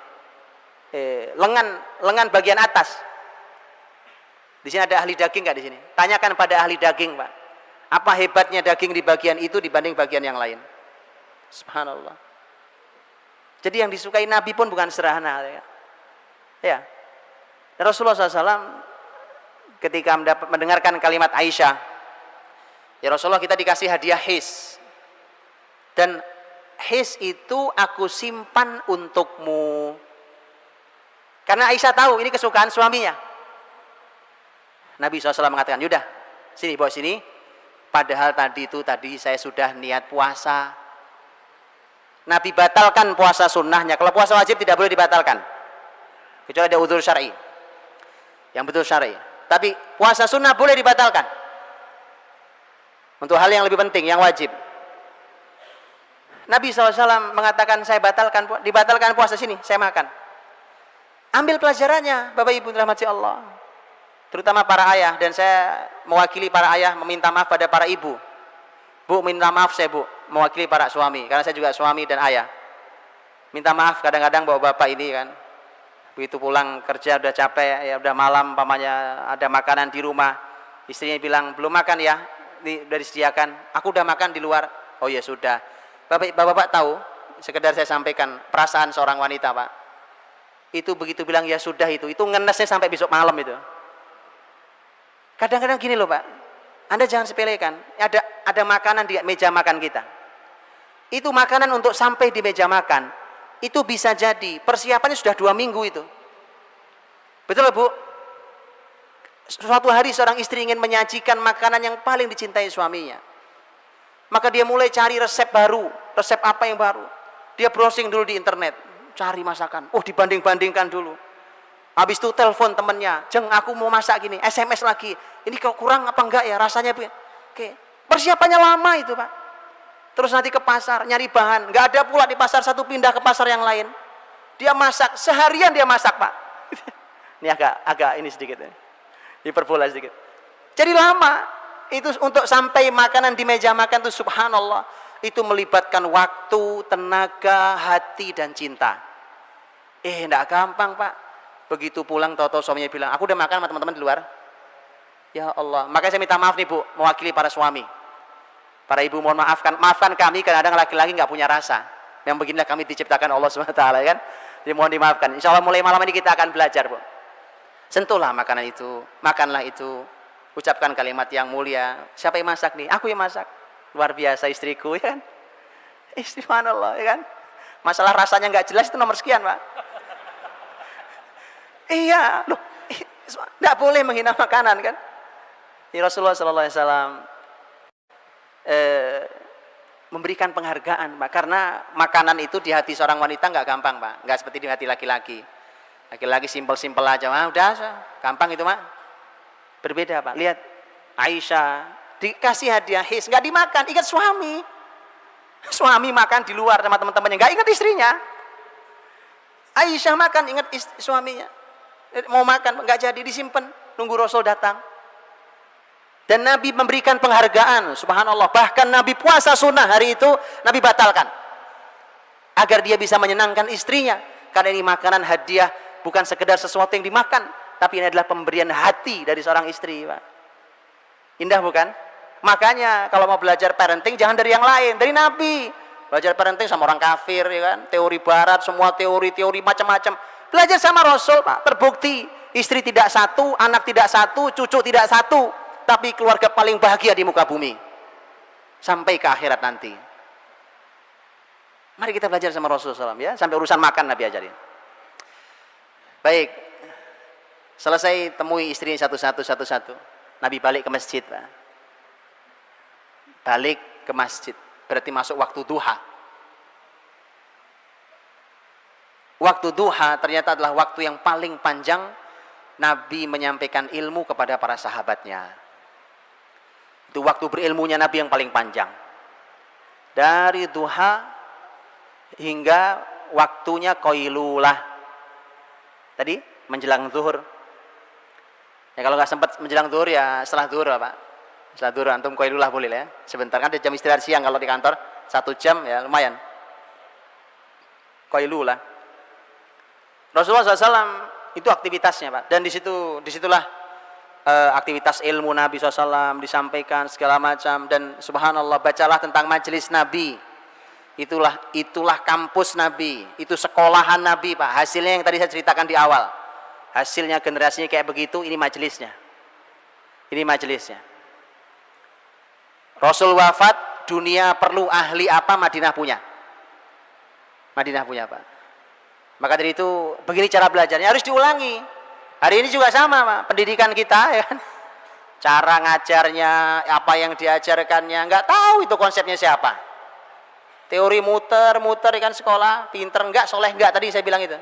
Lengan bagian atas. Di sini ada ahli daging nggak di sini? Tanyakan pada ahli daging, Pak. Apa hebatnya daging di bagian itu dibanding bagian yang lain? Subhanallah. Jadi yang disukai Nabi pun bukan sederhana, ya. Dan Rasulullah SAW ketika mendengarkan kalimat Aisyah, ya Rasulullah kita dikasih hadiah his, dan his itu aku simpan untukmu. Karena Aisyah tahu ini kesukaan suaminya. Nabi SAW mengatakan, yaudah, sini bawa sini. Padahal tadi saya sudah niat puasa. Nabi batalkan puasa sunnahnya. Kalau puasa wajib tidak boleh dibatalkan, kecuali ada udzur syar'i, yang betul syar'i. Tapi puasa sunnah boleh dibatalkan untuk hal yang lebih penting, yang wajib. Nabi SAW mengatakan, saya dibatalkan puasa sini, saya makan. Ambil pelajarannya, Bapak Ibu dirahmati Allah, terutama para ayah, dan saya mewakili para ayah meminta maaf pada para ibu. Bu, minta maaf saya Bu, mewakili para suami, karena saya juga suami dan ayah. Minta maaf kadang-kadang bapak-bapak ini kan, begitu pulang kerja udah capek, ya udah malam, pamannya ada makanan di rumah, istrinya bilang belum makan ya, udah disediakan, aku udah makan di luar. Oh ya sudah. Bapak-bapak tahu, sekedar saya sampaikan perasaan seorang wanita Pak. Itu begitu bilang ya sudah itu ngenesnya sampai besok malam itu. Kadang-kadang gini loh Pak, Anda jangan sepelekan, ada makanan di meja makan kita. Itu makanan untuk sampai di meja makan, itu bisa jadi persiapannya sudah 2 minggu itu. Betul Bu? Suatu hari seorang istri ingin menyajikan makanan yang paling dicintai suaminya. Maka dia mulai cari resep baru, resep apa yang baru. Dia browsing dulu di internet, cari masakan. Oh, dibanding-bandingkan dulu. Habis itu telepon temennya, Jeng aku mau masak gini, SMS lagi. Ini kok kurang apa enggak ya rasanya? Oke. Persiapannya lama itu Pak. Terus nanti ke pasar, nyari bahan. Enggak ada pula di pasar satu, pindah ke pasar yang lain. Dia masak, seharian dia masak Pak. Ini agak ini sedikit ya. Hiperbola sedikit. Jadi lama. Itu untuk sampai makanan di meja makan itu subhanallah. Itu melibatkan waktu, tenaga, hati, dan cinta. Enggak gampang Pak. Begitu pulang tahu-tahu suaminya bilang, aku udah makan sama teman-teman di luar. Ya Allah, makanya saya minta maaf nih Bu, mewakili para suami. Para ibu mohon maafkan kami, kadang-kadang laki-laki nggak punya rasa. Yang beginilah kami diciptakan Allah SWT kan. Jadi mohon dimaafkan. Insya Allah mulai malam ini kita akan belajar Bu. Sentuhlah makanan itu, makanlah itu. Ucapkan kalimat yang mulia. Siapa yang masak nih? Aku yang masak. Luar biasa istriku ya kan. Subhanallah ya kan. Masalah rasanya nggak jelas itu nomor sekian Pak. Iya, loh, nggak boleh menghina makanan kan? Ini Rasulullah SAW memberikan penghargaan, Pak, karena makanan itu di hati seorang wanita nggak gampang, Pak, nggak seperti di hati laki-laki. Laki-laki simpel-simpel aja, udah gampang itu, Pak. Berbeda, Pak. Lihat Aisyah dikasih hadiah his, nggak dimakan, ingat suami. Suami makan di luar sama teman-temannya, nggak ingat istrinya. Aisyah makan, ingat suaminya. Mau makan, nggak jadi, disimpan, nunggu Rasul datang. Dan Nabi memberikan penghargaan, subhanallah. Bahkan Nabi puasa sunnah hari itu, Nabi batalkan. Agar dia bisa menyenangkan istrinya. Karena ini makanan hadiah, bukan sekedar sesuatu yang dimakan, tapi ini adalah pemberian hati dari seorang istri, Pak. Indah bukan? Makanya kalau mau belajar parenting, jangan dari yang lain, dari Nabi. Belajar parenting sama orang kafir, ya kan? Teori barat, semua teori-teori macam-macam. Belajar sama Rasul, Pak. Terbukti, istri tidak satu, anak tidak satu, cucu tidak satu, tapi keluarga paling bahagia di muka bumi. Sampai ke akhirat nanti. Mari kita belajar sama Rasulullah SAW, ya. Sampai urusan makan Nabi ajarin. Baik. Selesai temui istrinya satu-satu. Nabi balik ke masjid, Pak. Balik ke masjid. Berarti masuk waktu duha. Waktu duha ternyata adalah waktu yang paling panjang Nabi menyampaikan ilmu kepada para sahabatnya. Itu waktu berilmunya Nabi yang paling panjang. Dari duha hingga waktunya qailulah. Tadi menjelang zuhur. Ya kalau nggak sempat menjelang zuhur ya setelah zuhur Pak. Setelah zuhur antum qailulah boleh lah ya. Sebentar kan ada jam istirahat siang kalau di kantor 1 jam ya lumayan. Qailulah. Rasulullah SAW itu aktivitasnya Pak. Dan disitulah aktivitas ilmu Nabi SAW disampaikan segala macam. Dan subhanallah bacalah tentang majelis Nabi. Itulah kampus Nabi. Itu sekolahan Nabi Pak. Hasilnya yang tadi saya ceritakan di awal. Hasilnya generasinya kayak begitu, ini majelisnya. Ini majelisnya. Rasul wafat, dunia perlu ahli apa Madinah punya. Madinah punya Pak. Maka dari itu begini cara belajarnya harus diulangi. Hari ini juga sama Pak, pendidikan kita ya kan. Cara ngajarnya, apa yang diajarkannya, nggak tahu itu konsepnya siapa. Teori muter kan sekolah, pinter enggak, soleh enggak, tadi saya bilang itu.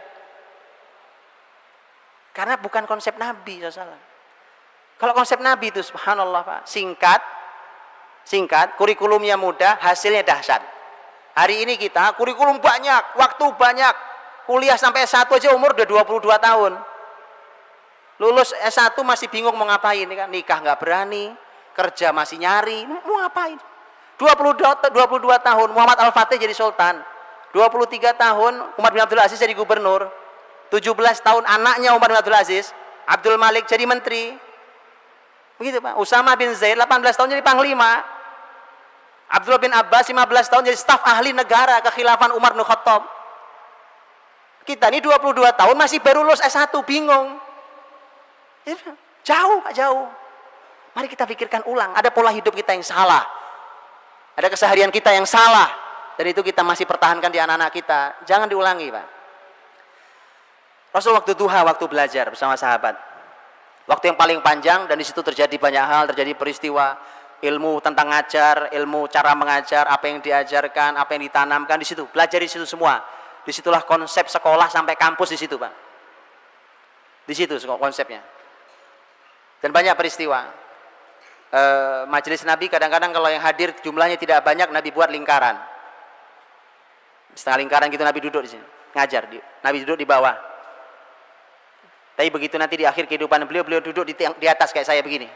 Karena bukan konsep Nabi SAW. Kalau konsep Nabi itu subhanallah Pak, singkat, kurikulumnya mudah, hasilnya dahsyat. Hari ini kita kurikulum banyak, waktu banyak, kuliah sampai S1 aja umur udah 22 tahun. Lulus S1 masih bingung mau ngapain, kan? Nikah nggak berani, kerja masih nyari, mau ngapain? 22 tahun Muhammad Al-Fatih jadi sultan. 23 tahun Umar bin Abdul Aziz jadi gubernur. 17 tahun anaknya Umar bin Abdul Aziz, Abdul Malik, jadi menteri. Begitu Pak. Usama bin Zaid 18 tahun jadi panglima. Abdullah bin Abbas 15 tahun jadi staf ahli negara kekhilafan Umar bin Khattab. Kita ini 22 tahun masih baru lulus S1, bingung. Jauh, Pak, jauh. Mari kita pikirkan ulang, ada pola hidup kita yang salah. Ada keseharian kita yang salah. Dan itu kita masih pertahankan di anak-anak kita. Jangan diulangi, Pak. Rasul waktu duha, waktu belajar bersama sahabat. Waktu yang paling panjang, dan di situ terjadi banyak hal, terjadi peristiwa, ilmu tentang ngajar, ilmu cara mengajar, apa yang diajarkan, apa yang ditanamkan di situ. Belajar di situ semua. Disitulah konsep sekolah sampai kampus di situ, Pak. Di situ konsepnya. Dan banyak peristiwa. Majelis Nabi kadang-kadang kalau yang hadir jumlahnya tidak banyak, Nabi buat lingkaran. Setengah lingkaran gitu Nabi duduk di sini, ngajar. Nabi duduk di bawah. Tapi begitu nanti di akhir kehidupan beliau duduk di atas kayak saya begini.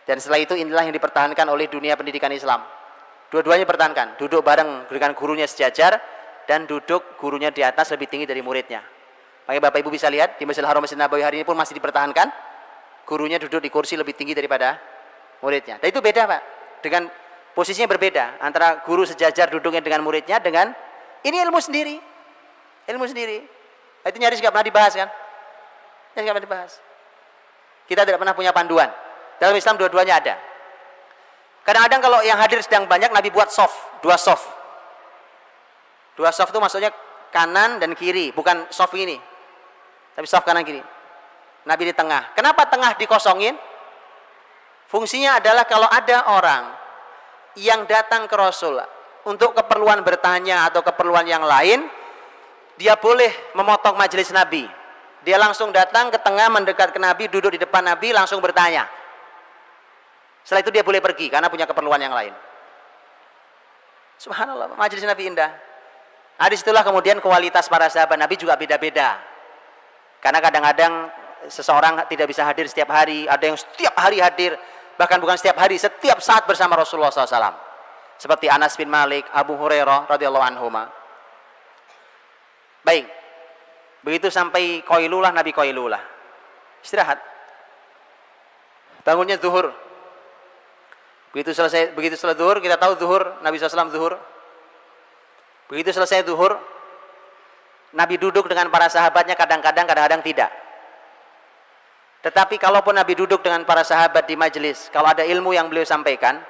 Dan setelah itu inilah yang dipertahankan oleh dunia pendidikan Islam. Dua-duanya pertahankan, duduk bareng dengan gurunya sejajar dan duduk gurunya di atas lebih tinggi dari muridnya. Makanya Bapak Ibu bisa lihat di Masjidil Haram Masjid Nabawi hari ini pun masih dipertahankan. Gurunya duduk di kursi lebih tinggi daripada muridnya. Dan itu beda, Pak. Dengan posisinya berbeda antara guru sejajar duduknya dengan muridnya dengan ini ilmu sendiri. Ilmu sendiri. Itu nyaris nggak pernah dibahas kan? Nyaris nggak pernah dibahas. Kita tidak pernah punya panduan. Dalam Islam dua-duanya ada. Kadang-kadang kalau yang hadir sedang banyak, Nabi buat soft, dua soft. Dua soft itu maksudnya kanan dan kiri, bukan soft ini. Tapi soft kanan kiri. Nabi di tengah. Kenapa tengah dikosongin? Fungsinya adalah kalau ada orang yang datang ke Rasul untuk keperluan bertanya atau keperluan yang lain, dia boleh memotong majelis Nabi. Dia langsung datang ke tengah, mendekat ke Nabi, duduk di depan Nabi, langsung bertanya. Setelah itu dia boleh pergi karena punya keperluan yang lain. Subhanallah, majelis Nabi indah. Nah, disitulah kemudian kualitas para sahabat Nabi juga beda-beda. Karena kadang-kadang seseorang tidak bisa hadir setiap hari, ada yang setiap hari hadir, bahkan bukan setiap hari, setiap saat bersama Rasulullah SAW. Seperti Anas bin Malik, Abu Hurairah radhiyallahu anhuma. Baik, begitu sampai Qailulah, Nabi Qailulah, istirahat. Bangunnya zuhur. Begitu selesai zuhur, kita tahu zuhur, Nabi SAW zuhur. Begitu selesai zuhur, Nabi duduk dengan para sahabatnya, kadang-kadang tidak. Tetapi kalaupun Nabi duduk dengan para sahabat di majelis, kalau ada ilmu yang beliau sampaikan,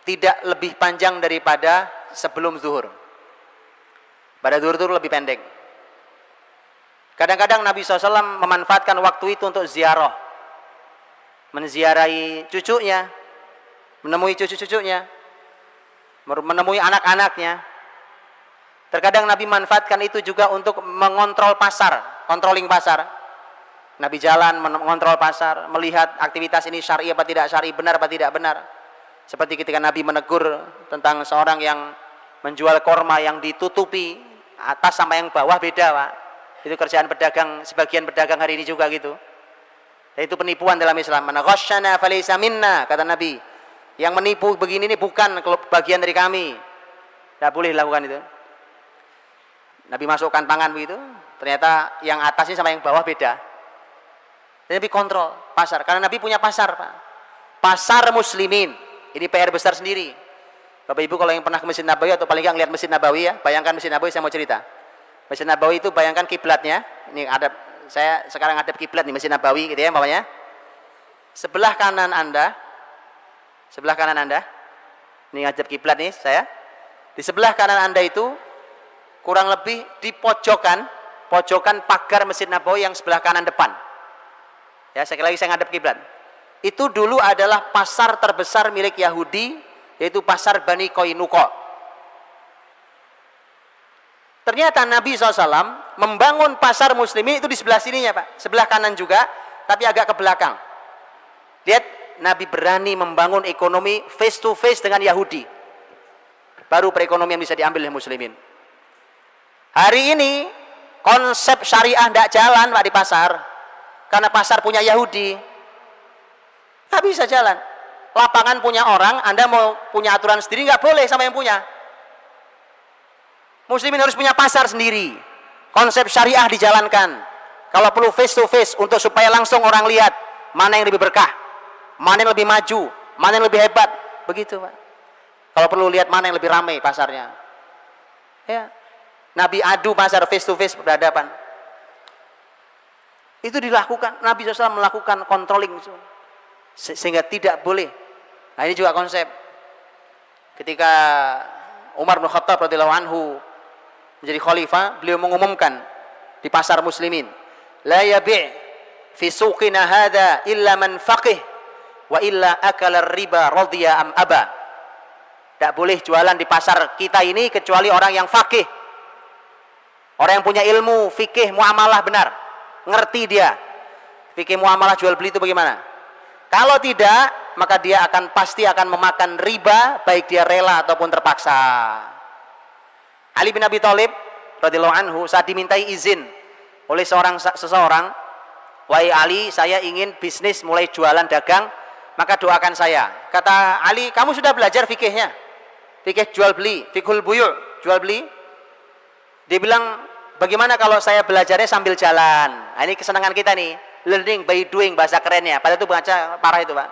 tidak lebih panjang daripada sebelum zuhur. Pada zuhur itu lebih pendek. Kadang-kadang Nabi SAW memanfaatkan waktu itu untuk ziarah, menziarahi cucunya, menemui cucu-cucunya, menemui anak-anaknya. Terkadang Nabi manfaatkan itu juga untuk mengontrol pasar, controlling pasar. Nabi jalan mengontrol pasar, melihat aktivitas ini syar'i apa tidak syar'i, benar apa tidak benar. Seperti ketika Nabi menegur tentang seorang yang menjual korma yang ditutupi atas sama yang bawah beda, Pak. Itu kerjaan pedagang, sebagian pedagang hari ini juga gitu. Dan itu penipuan dalam Islam. Man ghasyana falaysa minna, kata Nabi. Yang menipu begini ini bukan bagian dari kami. Tidak boleh lakukan itu. Nabi masukkan tangan begitu, ternyata yang atasnya sama yang bawah beda. Dan Nabi kontrol pasar, karena Nabi punya pasar, Pak. Pasar muslimin. Ini PR besar sendiri. Bapak Ibu kalau yang pernah ke Masjid Nabawi atau paling nggak ngeliat Masjid Nabawi ya, bayangkan Masjid Nabawi, saya mau cerita. Masjid Nabawi itu bayangkan kiblatnya. Ini ada, saya sekarang ada kiblat nih Masjid Nabawi gitu ya, umpamanya. Sebelah kanan Anda, ini ngadep kiblat nih saya. Di sebelah kanan Anda itu kurang lebih di pojokan pagar Masjid Nabawi yang sebelah kanan depan. Ya, sekali lagi saya ngadep kiblat. Itu dulu adalah pasar terbesar milik Yahudi, yaitu pasar Bani Qainuqa. Ternyata Nabi SAW membangun pasar muslimin itu di sebelah sininya, Pak. Sebelah kanan juga, tapi agak ke belakang. Lihat, Nabi berani membangun ekonomi face to face dengan Yahudi. Baru perekonomian bisa diambil oleh muslimin. Hari ini konsep syariah tidak jalan, Pak, di pasar. Karena pasar punya Yahudi. Nggak bisa jalan. lapangan punya orang, Anda mau punya aturan sendiri, nggak boleh sama yang punya. Muslimin harus punya pasar sendiri. Konsep syariah dijalankan. Kalau perlu face to face untuk supaya langsung orang lihat mana yang lebih berkah, mana yang lebih maju, mana yang lebih hebat, begitu Pak. Kalau perlu lihat mana yang lebih ramai pasarnya. Ya. Nabi adu pasar face to face berhadapan. Itu dilakukan, Nabi SAW melakukan controlling sehingga tidak boleh. Nah ini juga konsep. Ketika Umar bin Khattab radhiyallahu anhu menjadi khalifah, beliau mengumumkan di pasar muslimin, la yabi' fi suqina hadha illa man faqih wa illa akala riba radhiya am aba. Tidak boleh jualan di pasar kita ini kecuali orang yang faqih, orang yang punya ilmu fikih muamalah benar, ngerti dia fikih muamalah jual beli itu bagaimana. Kalau tidak, maka dia pasti akan memakan riba, baik dia rela ataupun terpaksa. Ali bin Abi Thalib radhiyallahu anhu saat dimintai izin oleh seseorang, wahai Ali, saya ingin bisnis mulai jualan dagang, maka doakan saya. Kata Ali, kamu sudah belajar fikihnya? Fikih jual beli, fikhul buyu', jual beli? Dia bilang, bagaimana kalau saya belajarnya sambil jalan? Nah, ini kesenangan kita nih, learning by doing, bahasa kerennya. Padahal itu baca parah itu Pak.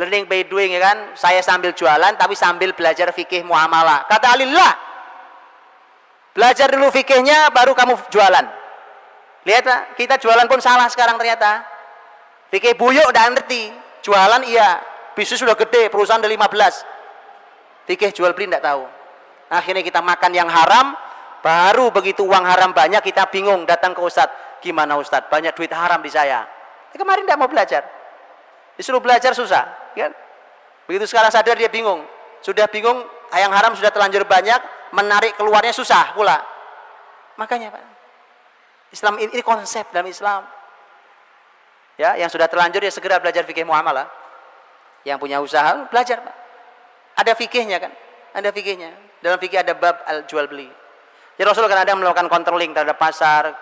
Learning by doing, ya kan? Saya sambil jualan tapi sambil belajar fikih muamalah. Kata Ali, lah, belajar dulu fikihnya baru kamu jualan. Lihat Pak, kita jualan pun salah sekarang ternyata. Fikih buyuk udah ngerti, jualan iya, bisnis sudah gede, perusahaan udah 15. Fikih jual beli enggak tahu. Akhirnya kita makan yang haram, baru begitu uang haram banyak kita bingung datang ke Ustadz. Gimana Ustadz? Banyak duit haram di saya. Kemarin enggak mau belajar. Disuruh belajar susah, kan? Begitu sekarang sadar dia bingung. Sudah bingung, yang haram sudah terlanjur banyak, menarik keluarnya susah pula. Makanya Pak, Islam ini konsep dalam Islam. Ya, yang sudah terlanjur ya segera belajar fikih muamalah. Yang punya usaha belajar Pak. Ada fikihnya kan? Ada fikihnya. Dalam fikih ada bab jual beli. Jadi Rasul kadang melakukan controlling terhadap pasar,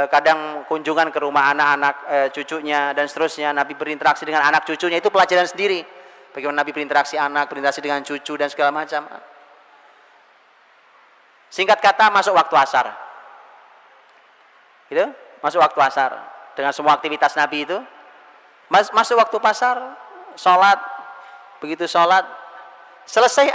kadang kunjungan ke rumah anak-anak cucunya dan seterusnya. Nabi berinteraksi dengan anak cucunya, itu pelajaran sendiri. Bagaimana Nabi berinteraksi anak, berinteraksi dengan cucu dan segala macam. Singkat kata, masuk waktu asar. Gitu? Masuk waktu asar. Dengan semua aktivitas Nabi itu. Masuk waktu pasar, sholat. Begitu sholat, selesai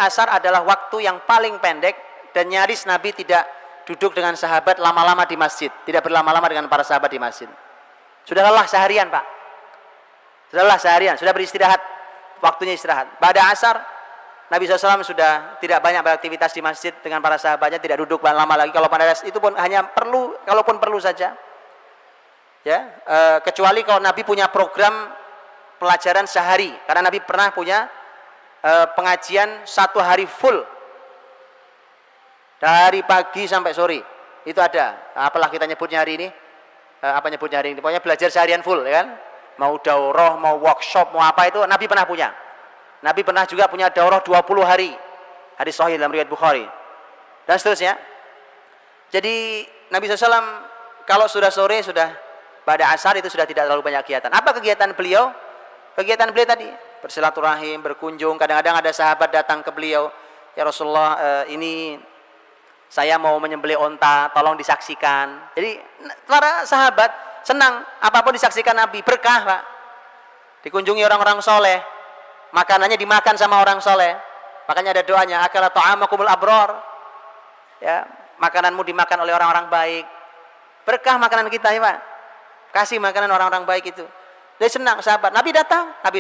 asar adalah waktu yang paling pendek dan nyaris Nabi tidak duduk dengan sahabat lama-lama di masjid, tidak berlama-lama dengan para sahabat di masjid. Sudah lelah seharian Pak, sudah lelah seharian, sudah beristirahat, waktunya istirahat. Pada asar Nabi SAW sudah tidak banyak beraktivitas di masjid dengan para sahabatnya, tidak duduk lama lagi. Kalau pada itu pun hanya perlu, kalaupun perlu saja, ya, kecuali kalau Nabi punya program pelajaran sehari, karena Nabi pernah punya pengajian 1 hari full dari pagi sampai sore, itu ada. Apalah kita nyebutnya hari ini, apa nyebutnya hari ini, pokoknya belajar seharian full, ya kan? Mau daurah, mau workshop, mau apa itu Nabi pernah punya. Nabi pernah juga punya daurah 20 hari, hadis sahih dalam riwayat Bukhari dan seterusnya. Jadi Nabi SAW kalau sudah sore, sudah pada asar itu sudah tidak terlalu banyak kegiatan. Apa kegiatan beliau? Kegiatan beliau tadi bersilaturahim, berkunjung. Kadang-kadang ada sahabat datang ke beliau, ya Rasulullah, ini saya mau menyembelih onta, tolong disaksikan. Jadi para sahabat senang apapun disaksikan Nabi, berkah Pak. Dikunjungi orang-orang soleh, makanannya dimakan sama orang soleh. Makanya ada doanya, akala ta'amakumul abror, ya, makananmu dimakan oleh orang-orang baik. Berkah makanan kita ya Pak, kasih makanan orang-orang baik itu. Dia senang sahabat. Nabi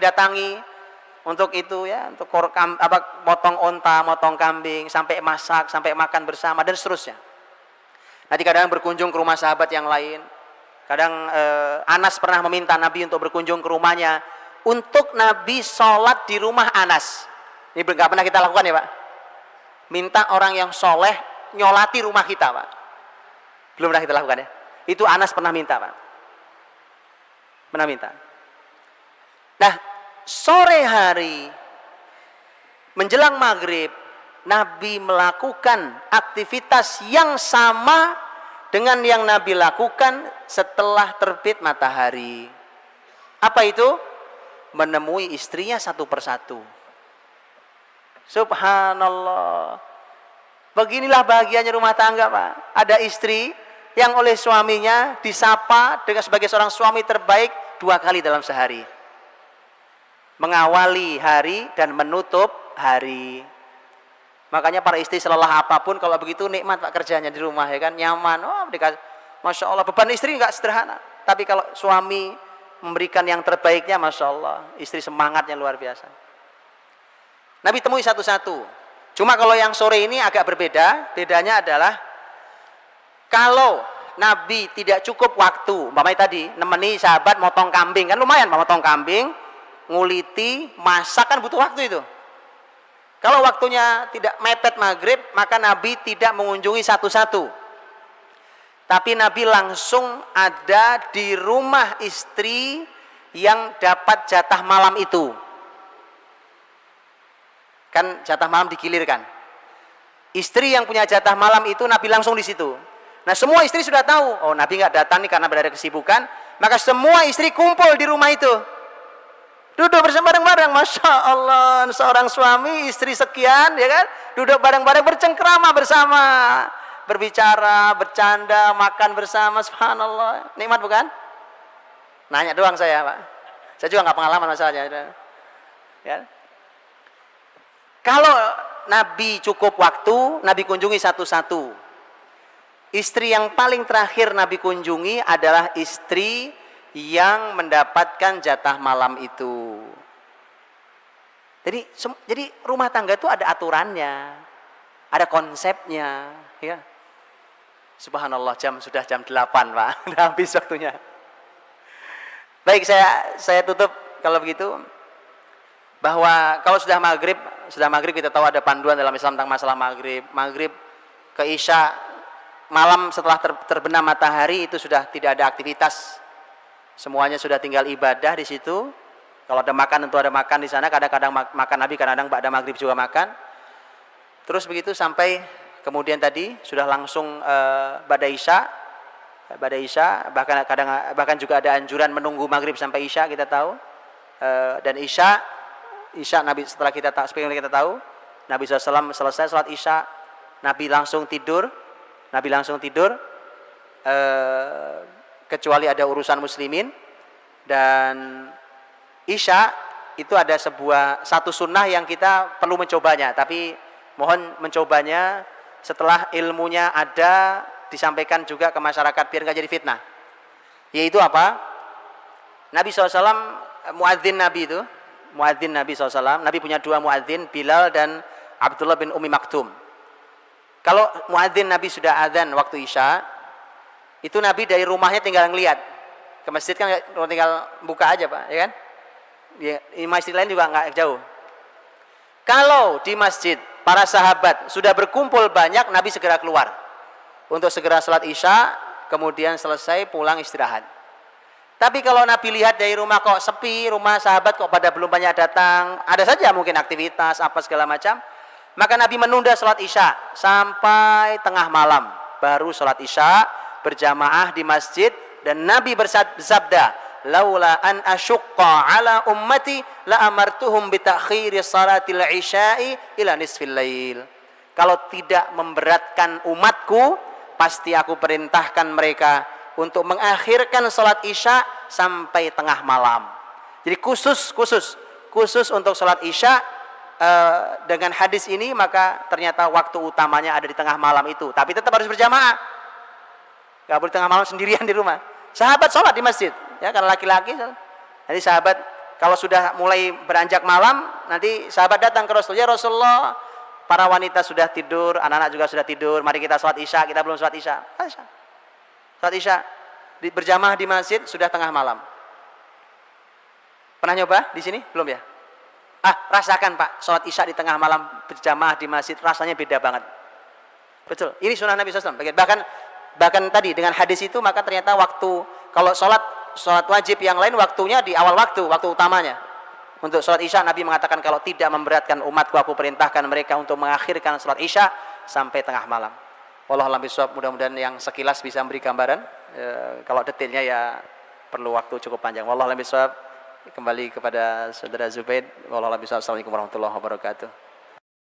datangi untuk itu ya, untuk motong onta, motong kambing, sampai masak, sampai makan bersama dan seterusnya. Nanti kadang berkunjung ke rumah sahabat yang lain. Kadang Anas pernah meminta Nabi untuk berkunjung ke rumahnya, untuk Nabi sholat di rumah Anas. Ini nggak pernah kita lakukan ya Pak. Minta orang yang soleh nyolati rumah kita Pak. Belum pernah kita lakukan ya. Itu Anas pernah minta Pak. Pernah minta. Nah, sore hari menjelang maghrib, Nabi melakukan aktivitas yang sama dengan yang Nabi lakukan setelah terbit matahari. Apa itu? menemui istrinya satu persatu. Subhanallah. Beginilah bahagianya rumah tangga, Pak. Ada istri yang oleh suaminya disapa dengan sebagai seorang suami terbaik 2 kali dalam sehari. Mengawali hari dan menutup hari. Makanya para istri selelah apapun kalau begitu nikmat Pak kerjanya di rumah, ya kan, nyaman. Oh, Masya Allah, beban istri nggak sederhana. Tapi kalau suami memberikan yang terbaiknya, Masya Allah, istri semangatnya luar biasa. Nabi temui satu-satu. Cuma kalau yang sore ini agak berbeda. Bedanya adalah kalau Nabi tidak cukup waktu, umpamanya tadi nemeni sahabat motong kambing, kan lumayan motong kambing, nguliti, masak, kan butuh waktu itu. Kalau waktunya tidak mepet maghrib, maka Nabi tidak mengunjungi satu-satu. Tapi Nabi langsung ada di rumah istri yang dapat jatah malam itu. Kan jatah malam digilirkan. Istri yang punya jatah malam itu Nabi langsung di situ. Nah, semua istri sudah tahu, oh Nabi nggak datang nih karena berada kesibukan, maka semua istri kumpul di rumah itu. Duduk bersama bareng-bareng, Masya Allah, seorang suami, istri sekian, ya kan? Duduk bareng-bareng, bercengkrama bersama, berbicara, bercanda, makan bersama, subhanallah. Nikmat bukan? Nanya doang saya, Pak. Saya juga nggak pengalaman masalahnya. Ya. Kalau Nabi cukup waktu, Nabi kunjungi satu-satu. Istri yang paling terakhir Nabi kunjungi adalah istri yang mendapatkan jatah malam itu. Jadi rumah tangga itu ada aturannya, ada konsepnya, ya. Subhanallah, sudah jam 8, Pak. Udah habis waktunya. Baik, saya tutup kalau begitu, bahwa kalau sudah maghrib kita tahu ada panduan dalam Islam tentang masalah maghrib ke isya, malam setelah terbenam matahari itu sudah tidak ada aktivitas. Semuanya sudah tinggal ibadah di situ. Kalau ada makan tentu ada makan di sana. Kadang-kadang makan Nabi, kadang-kadang ba'da maghrib juga makan. Terus begitu sampai kemudian tadi sudah langsung ba'da isya. Bahkan juga ada anjuran menunggu maghrib sampai isya, kita tahu. Dan isya Nabi setelah kita tahu, Nabi SAW selesai sholat isya, Nabi langsung tidur. Kecuali ada urusan muslimin. Dan isya itu ada satu sunnah yang kita perlu mencobanya, tapi mohon mencobanya setelah ilmunya ada, disampaikan juga ke masyarakat biar nggak jadi fitnah. Yaitu apa? Nabi SAW, muadzin Nabi SAW, Nabi punya 2 muadzin, Bilal dan Abdullah bin Ummi Maktum. Kalau muadzin Nabi sudah adzan waktu isya, itu Nabi dari rumahnya tinggal ngelihat ke masjid, kan tinggal buka aja, Pak, ya kan? Di masjid lain juga nggak jauh. Kalau di masjid para sahabat sudah berkumpul banyak, Nabi segera keluar untuk segera sholat isya, kemudian selesai pulang istirahat. Tapi kalau Nabi lihat dari rumah kok sepi, rumah sahabat kok pada belum banyak datang, ada saja mungkin aktivitas apa segala macam, maka Nabi menunda sholat isya sampai tengah malam, baru sholat isya berjamaah di masjid. Dan Nabi bersabda, laula an asyqa ala ummati la amartuhum bi ta'khiri salatil isya'i ila nisfil lail. Kalau tidak memberatkan umatku, pasti aku perintahkan mereka untuk mengakhirkan salat isya sampai tengah malam. Jadi khusus untuk salat isya. Dengan hadis ini maka ternyata waktu utamanya ada di tengah malam itu, tapi tetap harus berjamaah. Gak boleh tengah malam sendirian di rumah. Sahabat sholat di masjid, ya, karena laki-laki. Jadi sahabat kalau sudah mulai beranjak malam, nanti sahabat datang ke Rasul, ya Rasulullah, para wanita sudah tidur, anak-anak juga sudah tidur, mari kita sholat isya, kita belum sholat isya. Sholat isya berjamaah di masjid sudah tengah malam. Pernah nyoba di sini? Belum ya? Rasakan, Pak, sholat isya di tengah malam berjamaah di masjid, rasanya beda banget. Betul, ini sunnah Nabi SAW. Bahkan tadi dengan hadis itu, maka ternyata waktu kalau sholat wajib yang lain waktunya di awal waktu utamanya. Untuk sholat isya Nabi mengatakan kalau tidak memberatkan umatku, aku perintahkan mereka untuk mengakhirkan sholat isya sampai tengah malam. Wallahu a'lam bishawab. Mudah-mudahan yang sekilas bisa memberi gambaran. Kalau detailnya ya perlu waktu cukup panjang. Wallahu a'lam bishawab. Kembali kepada Saudara Zubaid. Wallahualam. Assalamualaikum warahmatullahi wabarakatuh.